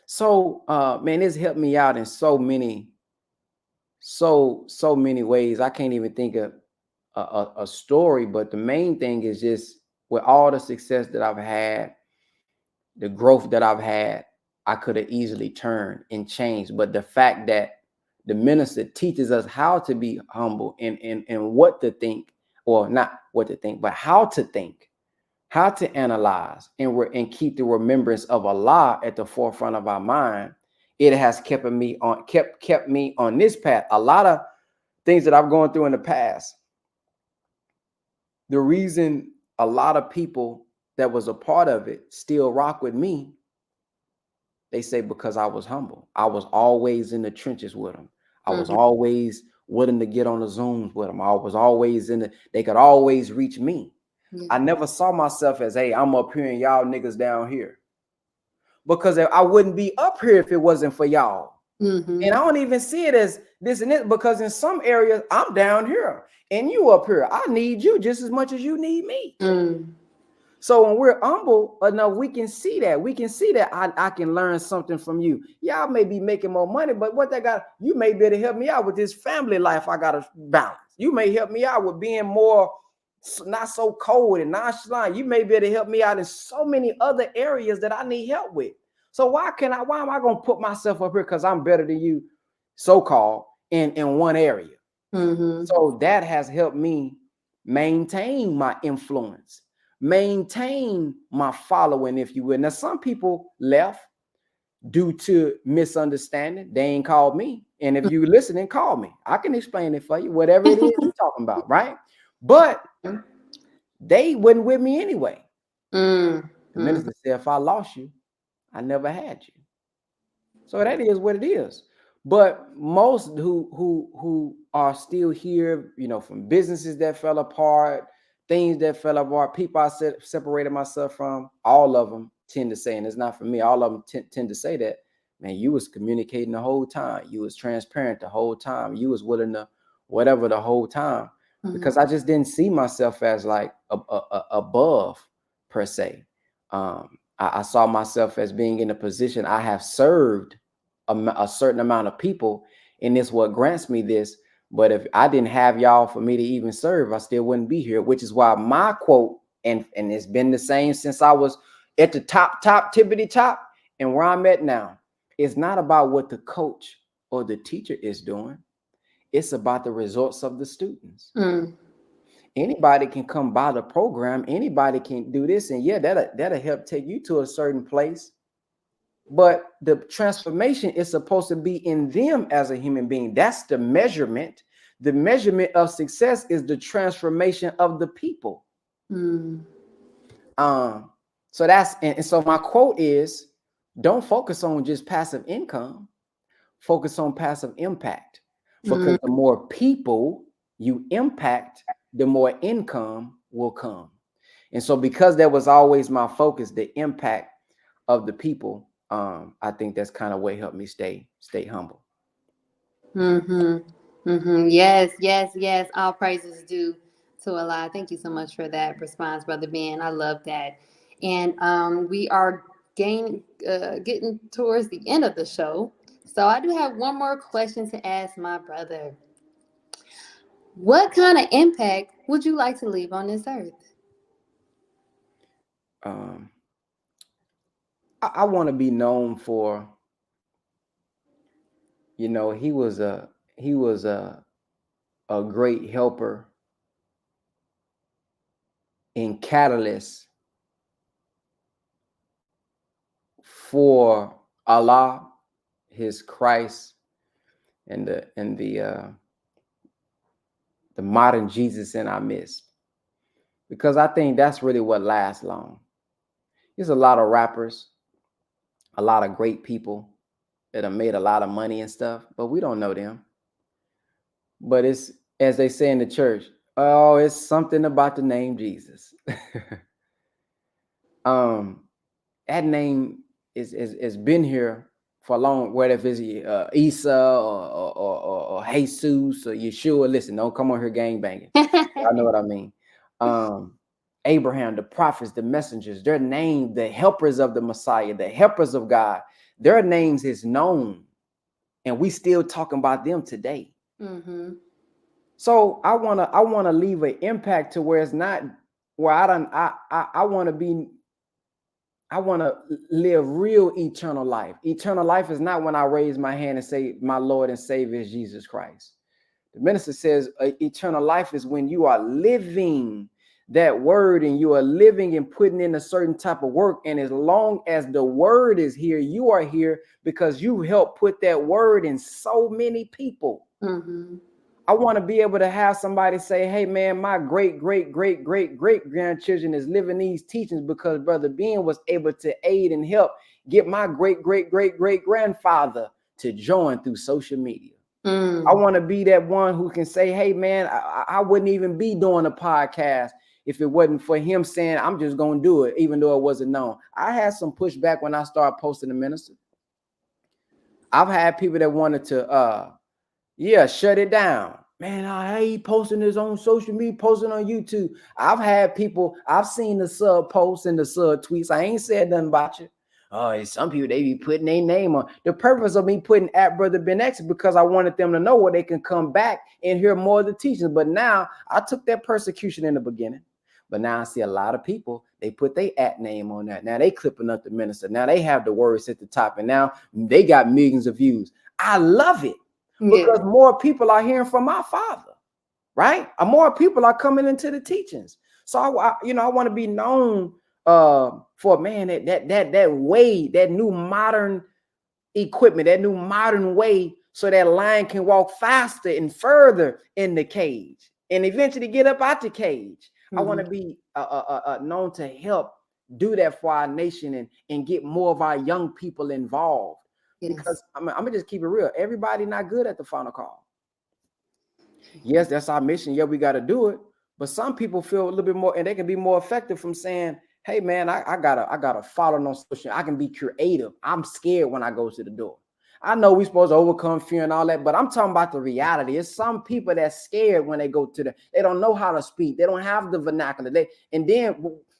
So, man, it's helped me out in so many ways. I can't even think of a story, but the main thing is just with all the success that I've had, the growth that I've had, I could have easily turned and changed. But the fact that the minister teaches us how to be humble and what to think, or not what to think, but how to think, how to analyze, and keep the remembrance of Allah at the forefront of our mind, it has kept me on this path. A lot of things that I've gone through in the past, the reason a lot of people that was a part of it still rock with me, they say because I was humble. I was always in the trenches with them. I was always willing to get on the Zooms with them. I was always they could always reach me. I never saw myself as, hey, I'm up here and y'all niggas down here. Because I wouldn't be up here if it wasn't for y'all. And I don't even see it as this and it, because in some areas I'm down here and you up here. I need you just as much as you need me. So when we're humble enough, we can see that. We can see that I can learn something from you. Y'all may be making more money, but what they got, you may be able to help me out with this family life I got to balance. You may help me out with being more not so cold and nonchalant. You may be able to help me out in so many other areas that I need help with. So why am I going to put myself up here because I'm better than you, so-called, in one area? Mm-hmm. So that has helped me maintain my influence, maintain my following, if you will. Now, some people left due to misunderstanding. They ain't called me. And if you listening, call me. I can explain it for you, whatever it is you're talking about, right? But they wasn't with me anyway. Mm-hmm. The minister said, if I lost you, I never had you. So that is what it is. But most who are still here, you know, from businesses that fell apart, things that fell apart, people I separated myself from, all of them tend to say, and it's not for me, all of them tend to say that, man, you was communicating the whole time. You was transparent the whole time. You was willing to whatever the whole time. Because I just didn't see myself as like above per se. I saw myself as being in a position I have served a certain amount of people, and it's what grants me this. But if I didn't have y'all for me to even serve, I still wouldn't be here, which is why my quote, and it's been the same since I was at the top, tippity top, and where I'm at now, it's not about what the coach or the teacher is doing. It's about the results of the students. Anybody can come by the program. Anybody can do this. And yeah, that'll help take you to a certain place. But the transformation is supposed to be in them as a human being. That's the measurement. The measurement of success is the transformation of the people. So that's, and so my quote is, don't focus on just passive income. Focus on passive impact. Because the more people you impact, the more income will come. And so because that was always my focus, the impact of the people, I think that's kind of what helped me stay humble. Yes. All praises due to Allah. Thank you so much for that response, Brother Ben. I love that. And we are getting towards the end of the show. So I do have one more question to ask my brother. What kind of impact would you like to leave on this earth? I want to be known for, you know, he was a great helper and catalyst for Allah, his Christ, and the modern Jesus in our midst. Because I think that's really what lasts long. There's a lot of rappers, a lot of great people that have made a lot of money and stuff, but we don't know them. But it's, as they say in the church, oh, it's something about the name Jesus. That name is been here for a long, whether if it's Isa or Jesus or Yeshua. Listen, don't come on here gangbanging. I know what I mean. Abraham, the prophets, the messengers, their name, the helpers of the Messiah, the helpers of God, their names is known, and we still talking about them today. So I wanna leave an impact to where it's not where I want to live real eternal life. Eternal life is not when I raise my hand and say, my Lord and Savior is Jesus Christ. The minister says eternal life is when you are living that word and you are living and putting in a certain type of work. And as long as the word is here, you are here because you helped put that word in so many people. I want to be able to have somebody say, hey, man, my great grandchildren is living these teachings because Brother Ben was able to aid and help get my great grandfather to join through social media. I want to be that one who can say, hey, man, I wouldn't even be doing a podcast if it wasn't for him saying, I'm just going to do it, even though it wasn't known. I had some pushback when I started posting the minister. I've had people that wanted to, shut it down. Man, I hate posting this on social media, posting on YouTube. I've had people, I've seen the sub posts and the sub tweets. I ain't said nothing about you. Oh, some people, they be putting their name on. The purpose of me putting at Brother Ben X is because I wanted them to know where they can come back and hear more of the teachings. But now I took that persecution in the beginning. But now I see a lot of people, they put their at name on that. Now they clipping up the minister. Now they have the words at the top, and now they got millions of views. I love it because more people are hearing from my Father, right? More people are coming into the teachings. So I want to be known for, man, that way, that new modern equipment, that new modern way, so that lion can walk faster and further in the cage and eventually get up out the cage. I want to be known to help do that for our nation and get more of our young people involved. Because I'm gonna just keep it real. Everybody not good at the final call. Yes, that's our mission. Yeah, we got to do it. But some people feel a little bit more, and they can be more effective from saying, "Hey, man, I gotta follow no social. I can be creative. I'm scared when I go to the door. I know we're supposed to overcome fear and all that, but I'm talking about the reality. It's some people that's scared when they go to they don't know how to speak. They don't have the vernacular. And then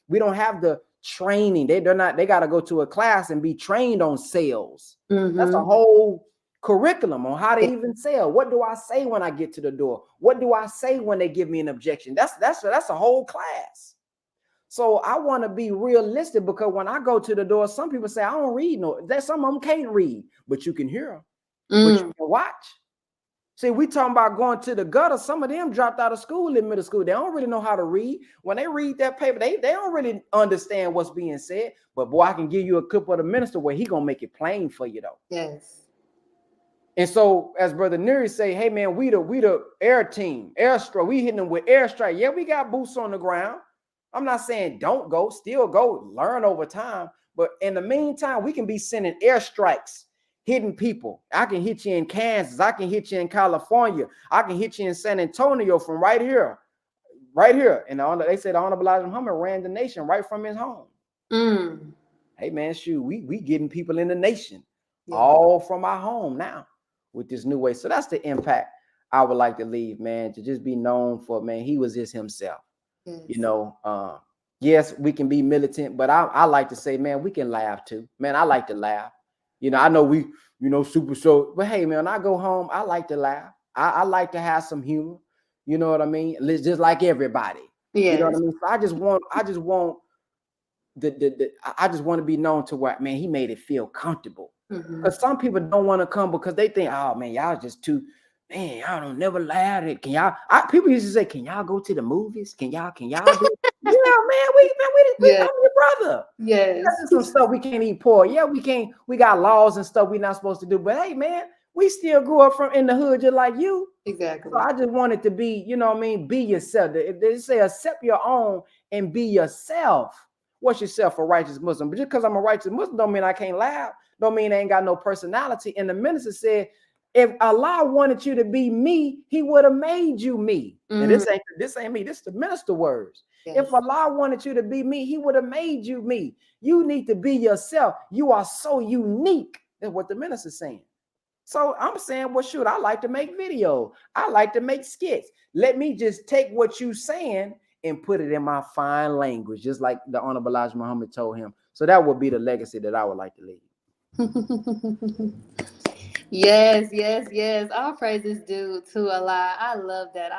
we don't have the training. They got to go to a class and be trained on sales. That's a whole curriculum on how to even sell. What do I say when I get to the door? What do I say when they give me an objection? That's a whole class. So I want to be realistic, because when I go to the door, some people say I don't read. Some of them can't read, but you can hear them, but you can watch. See, we talking about going to the gutter. Some of them dropped out of school in middle school. They don't really know how to read. When they read that paper, they don't really understand what's being said. But boy, I can give you a clip of the minister where he gonna make it plain for you though. Yes. And so, as Brother Neri say, hey man, we the air team, airstrike. We hitting them with airstrike. Yeah, we got boots on the ground. I'm not saying don't go, still go, learn over time. But in the meantime, we can be sending airstrikes, hitting people. I can hit you in Kansas. I can hit you in California. I can hit you in San Antonio from right here. Right here. And they said the Honorable Elijah Muhammad ran the nation right from his home. Hey man, shoot, we getting people in the nation all from our home now with this new way. So that's the impact I would like to leave, man, to just be known for, man, he was just himself. Yes, we can be militant, but I like to say, man, we can laugh too. Man, I like to laugh. I know we, super show, but hey, man, when I go home, I like to laugh. I like to have some humor. You know what I mean? Just like everybody. You know what I mean? So I just want I just want to be known to where, man, he made it feel comfortable. Because some people don't want to come because they think, oh man, y'all just too, man, y'all don't never laugh. Can y'all? People used to say, can y'all go to the movies? Can y'all do? Yeah, man, I'm your brother. Yes. That's some stuff we can't eat pork. Yeah, we can't. We got laws and stuff we're not supposed to do. But hey, man, we still grew up in the hood just like you. Exactly. So I just wanted to be, be yourself. They say accept your own and be yourself. What's yourself, a righteous Muslim? But just because I'm a righteous Muslim don't mean I can't laugh. Don't mean I ain't got no personality. And the minister said, if Allah wanted you to be me, he would have made you me. And this ain't me. This is the minister words. Yes. If Allah wanted you to be me, he would have made you me. You need to be yourself. You are so unique. That's what the minister's saying. So I'm saying, well, shoot, I like to make video. I like to make skits. Let me just take what you saying and put it in my fine language, just like the Honorable Elijah Muhammad told him. So that would be the legacy that I would like to leave. Yes. All praises due to Allah. I love that.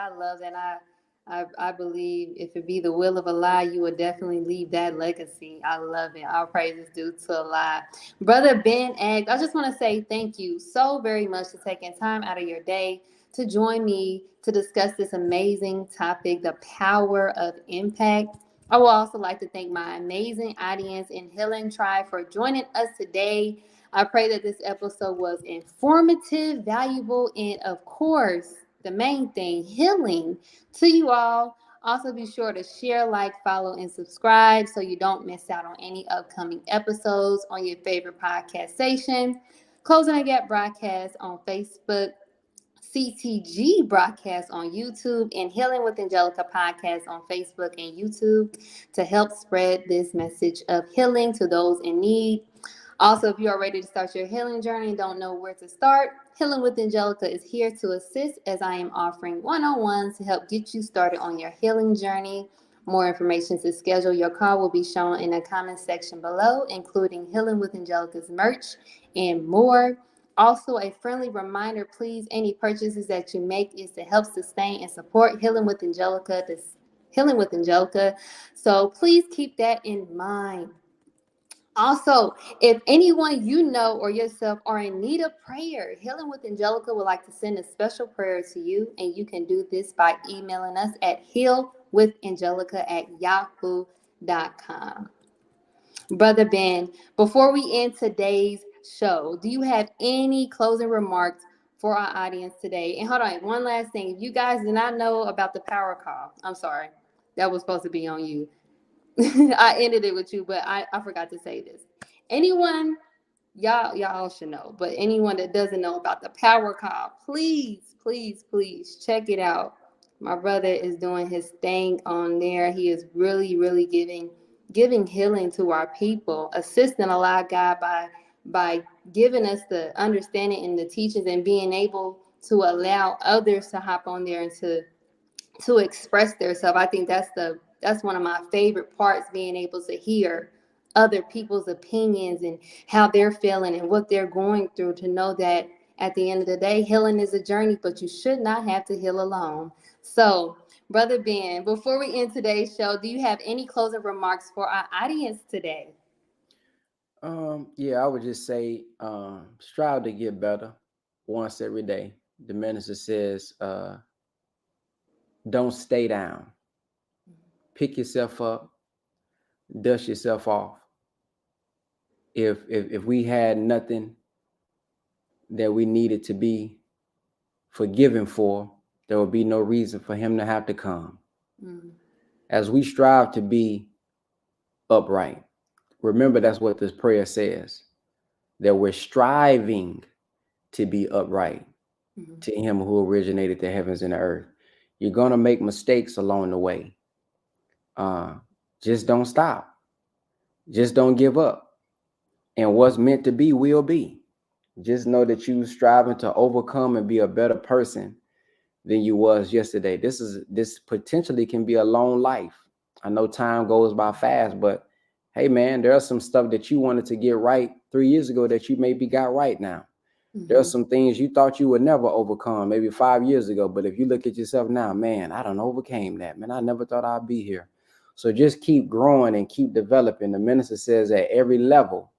I believe if it be the will of Allah, you would definitely leave that legacy. I love it. All praises due to Allah. Brother Ben X, I just want to say thank you so very much for taking time out of your day to join me to discuss this amazing topic, the power of impact. I would also like to thank my amazing audience in Healing Tribe for joining us today. I pray that this episode was informative, valuable, and of course, the main thing, healing to you all. Also, be sure to share, like, follow, and subscribe so you don't miss out on any upcoming episodes on your favorite podcast station. Closing the Gap broadcast on Facebook, CTG broadcast on YouTube, and Healing with Angelica podcast on Facebook and YouTube to help spread this message of healing to those in need. Also, if you are ready to start your healing journey and don't know where to start, Healing with Angelica is here to assist as I am offering one-on-ones to help get you started on your healing journey. More information to schedule your call will be shown in the comment section below, including Healing with Angelica's merch and more. Also, a friendly reminder, please, any purchases that you make is to help sustain and support Healing with Angelica. So please keep that in mind. Also, if anyone you know or yourself are in need of prayer, Healing with Angelica would like to send a special prayer to you, and you can do this by emailing us at healwithangelica@yahoo.com. Brother Ben, before we end today's show, do you have any closing remarks for our audience today? And hold on, one last thing. If you guys did not know about the power call, I'm sorry. That was supposed to be on you. I ended it with you, but I forgot to say this. Anyone, y'all should know, but anyone that doesn't know about the power call, please check it out. My brother is doing his thing on there. He is really giving healing to our people, assisting a lot of God by giving us the understanding and the teachings and being able to allow others to hop on there and to express themselves. I think that's one of my favorite parts, being able to hear other people's opinions and how they're feeling and what they're going through, to know that at the end of the day, healing is a journey, but you should not have to heal alone. So, Brother Ben, before we end today's show, do you have any closing remarks for our audience today? Yeah, I would just say, strive to get better once every day. The minister says, don't stay down. Pick yourself up, dust yourself off. If we had nothing that we needed to be forgiven for, there would be no reason for him to have to come. Mm. As we strive to be upright, remember that's what this prayer says, that we're striving to be upright to him who originated the heavens and the earth. You're going to make mistakes along the way. Just don't stop. Just don't give up. And what's meant to be will be. Just know that you're striving to overcome and be a better person than you was yesterday. This potentially can be a long life. I know time goes by fast, but hey man, there's some stuff that you wanted to get right 3 years ago that you maybe got right now. There's some things you thought you would never overcome maybe 5 years ago, but if you look at yourself now, man, I done overcame that, man. I never thought I'd be here. So just keep growing and keep developing. The minister says at every level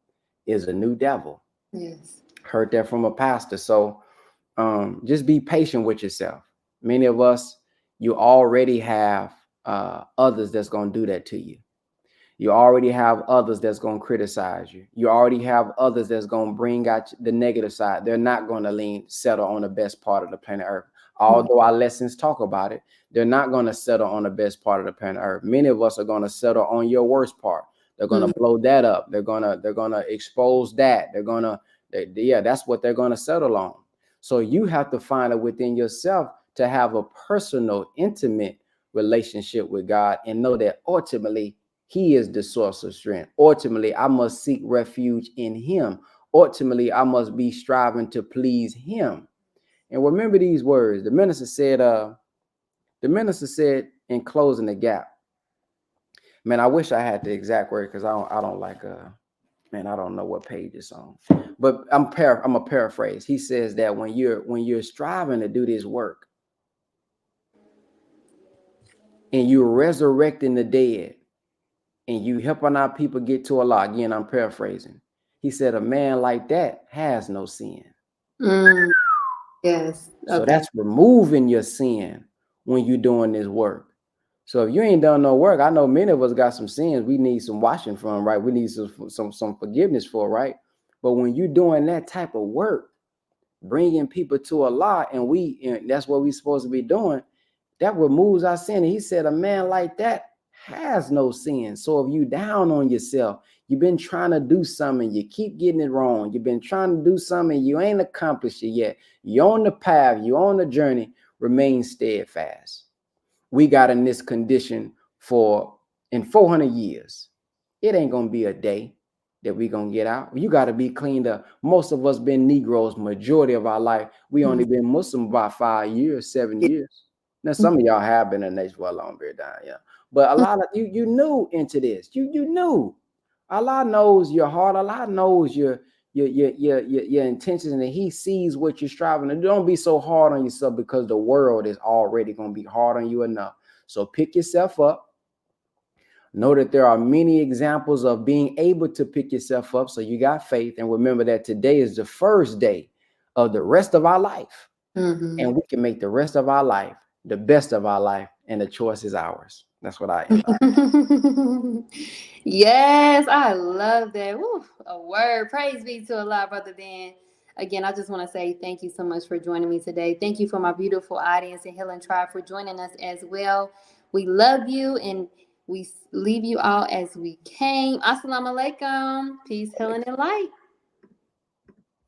is a new devil. Yes. Heard that from a pastor. So just be patient with yourself. Many of us, you already have others that's going to do that to you. You already have others that's going to criticize you. You already have others that's going to bring out the negative side. They're not going to settle on the best part of the planet Earth. Although our lessons talk about it, they're not going to settle on the best part of the planet Earth. Many of us are going to settle on your worst part. They're going to blow that up. They're going to expose that. That's what they're going to settle on. So you have to find it within yourself to have a personal, intimate relationship with God and know that ultimately he is the source of strength. Ultimately, I must seek refuge in him. Ultimately, I must be striving to please him. And remember these words. The minister said in closing the gap. Man, I wish I had the exact word because I don't like man, I don't know what page it's on. But I'm a paraphrase. He says that when you're striving to do this work and you're resurrecting the dead, and you helping our people get to Allah. Again, I'm paraphrasing. He said, a man like that has no sin. Yes. Okay. So that's removing your sin when you're doing this work. So if you ain't done no work, I know many of us got some sins we need some washing from, right? We need some forgiveness for, right? But when you're doing that type of work, bringing people to Allah, and that's what we're supposed to be doing, that removes our sin. And he said, a man like that has no sin. So if you down on yourself, you've been trying to do something, you keep getting it wrong. You've been trying to do something, you ain't accomplished it yet. You're on the path, you're on the journey, remain steadfast. We got in this condition in 400 years. It ain't going to be a day. that we gonna get out. You got to be cleaned up. Most of us been Negroes majority of our life. We only been Muslim about 5 years, 7 years. Now some of y'all have been in the nation for a long period of time, yeah. But a lot of you new into this. You knew. Allah knows your heart. Allah knows your intentions, and He sees what you're striving to do. Don't be so hard on yourself because the world is already gonna be hard on you enough. So pick yourself up. Know that there are many examples of being able to pick yourself up. So you got faith. And remember that today is the first day of the rest of our life. And we can make the rest of our life the best of our life. And the choice is ours. That's what I am. Yes, I love that. Woo, a word. Praise be to Allah, Brother Dan. Again, I just want to say thank you so much for joining me today. Thank you for my beautiful audience and Healing Tribe for joining us as well. We love you and we leave you all as we came. Assalamu alaikum. Peace, healing, and light.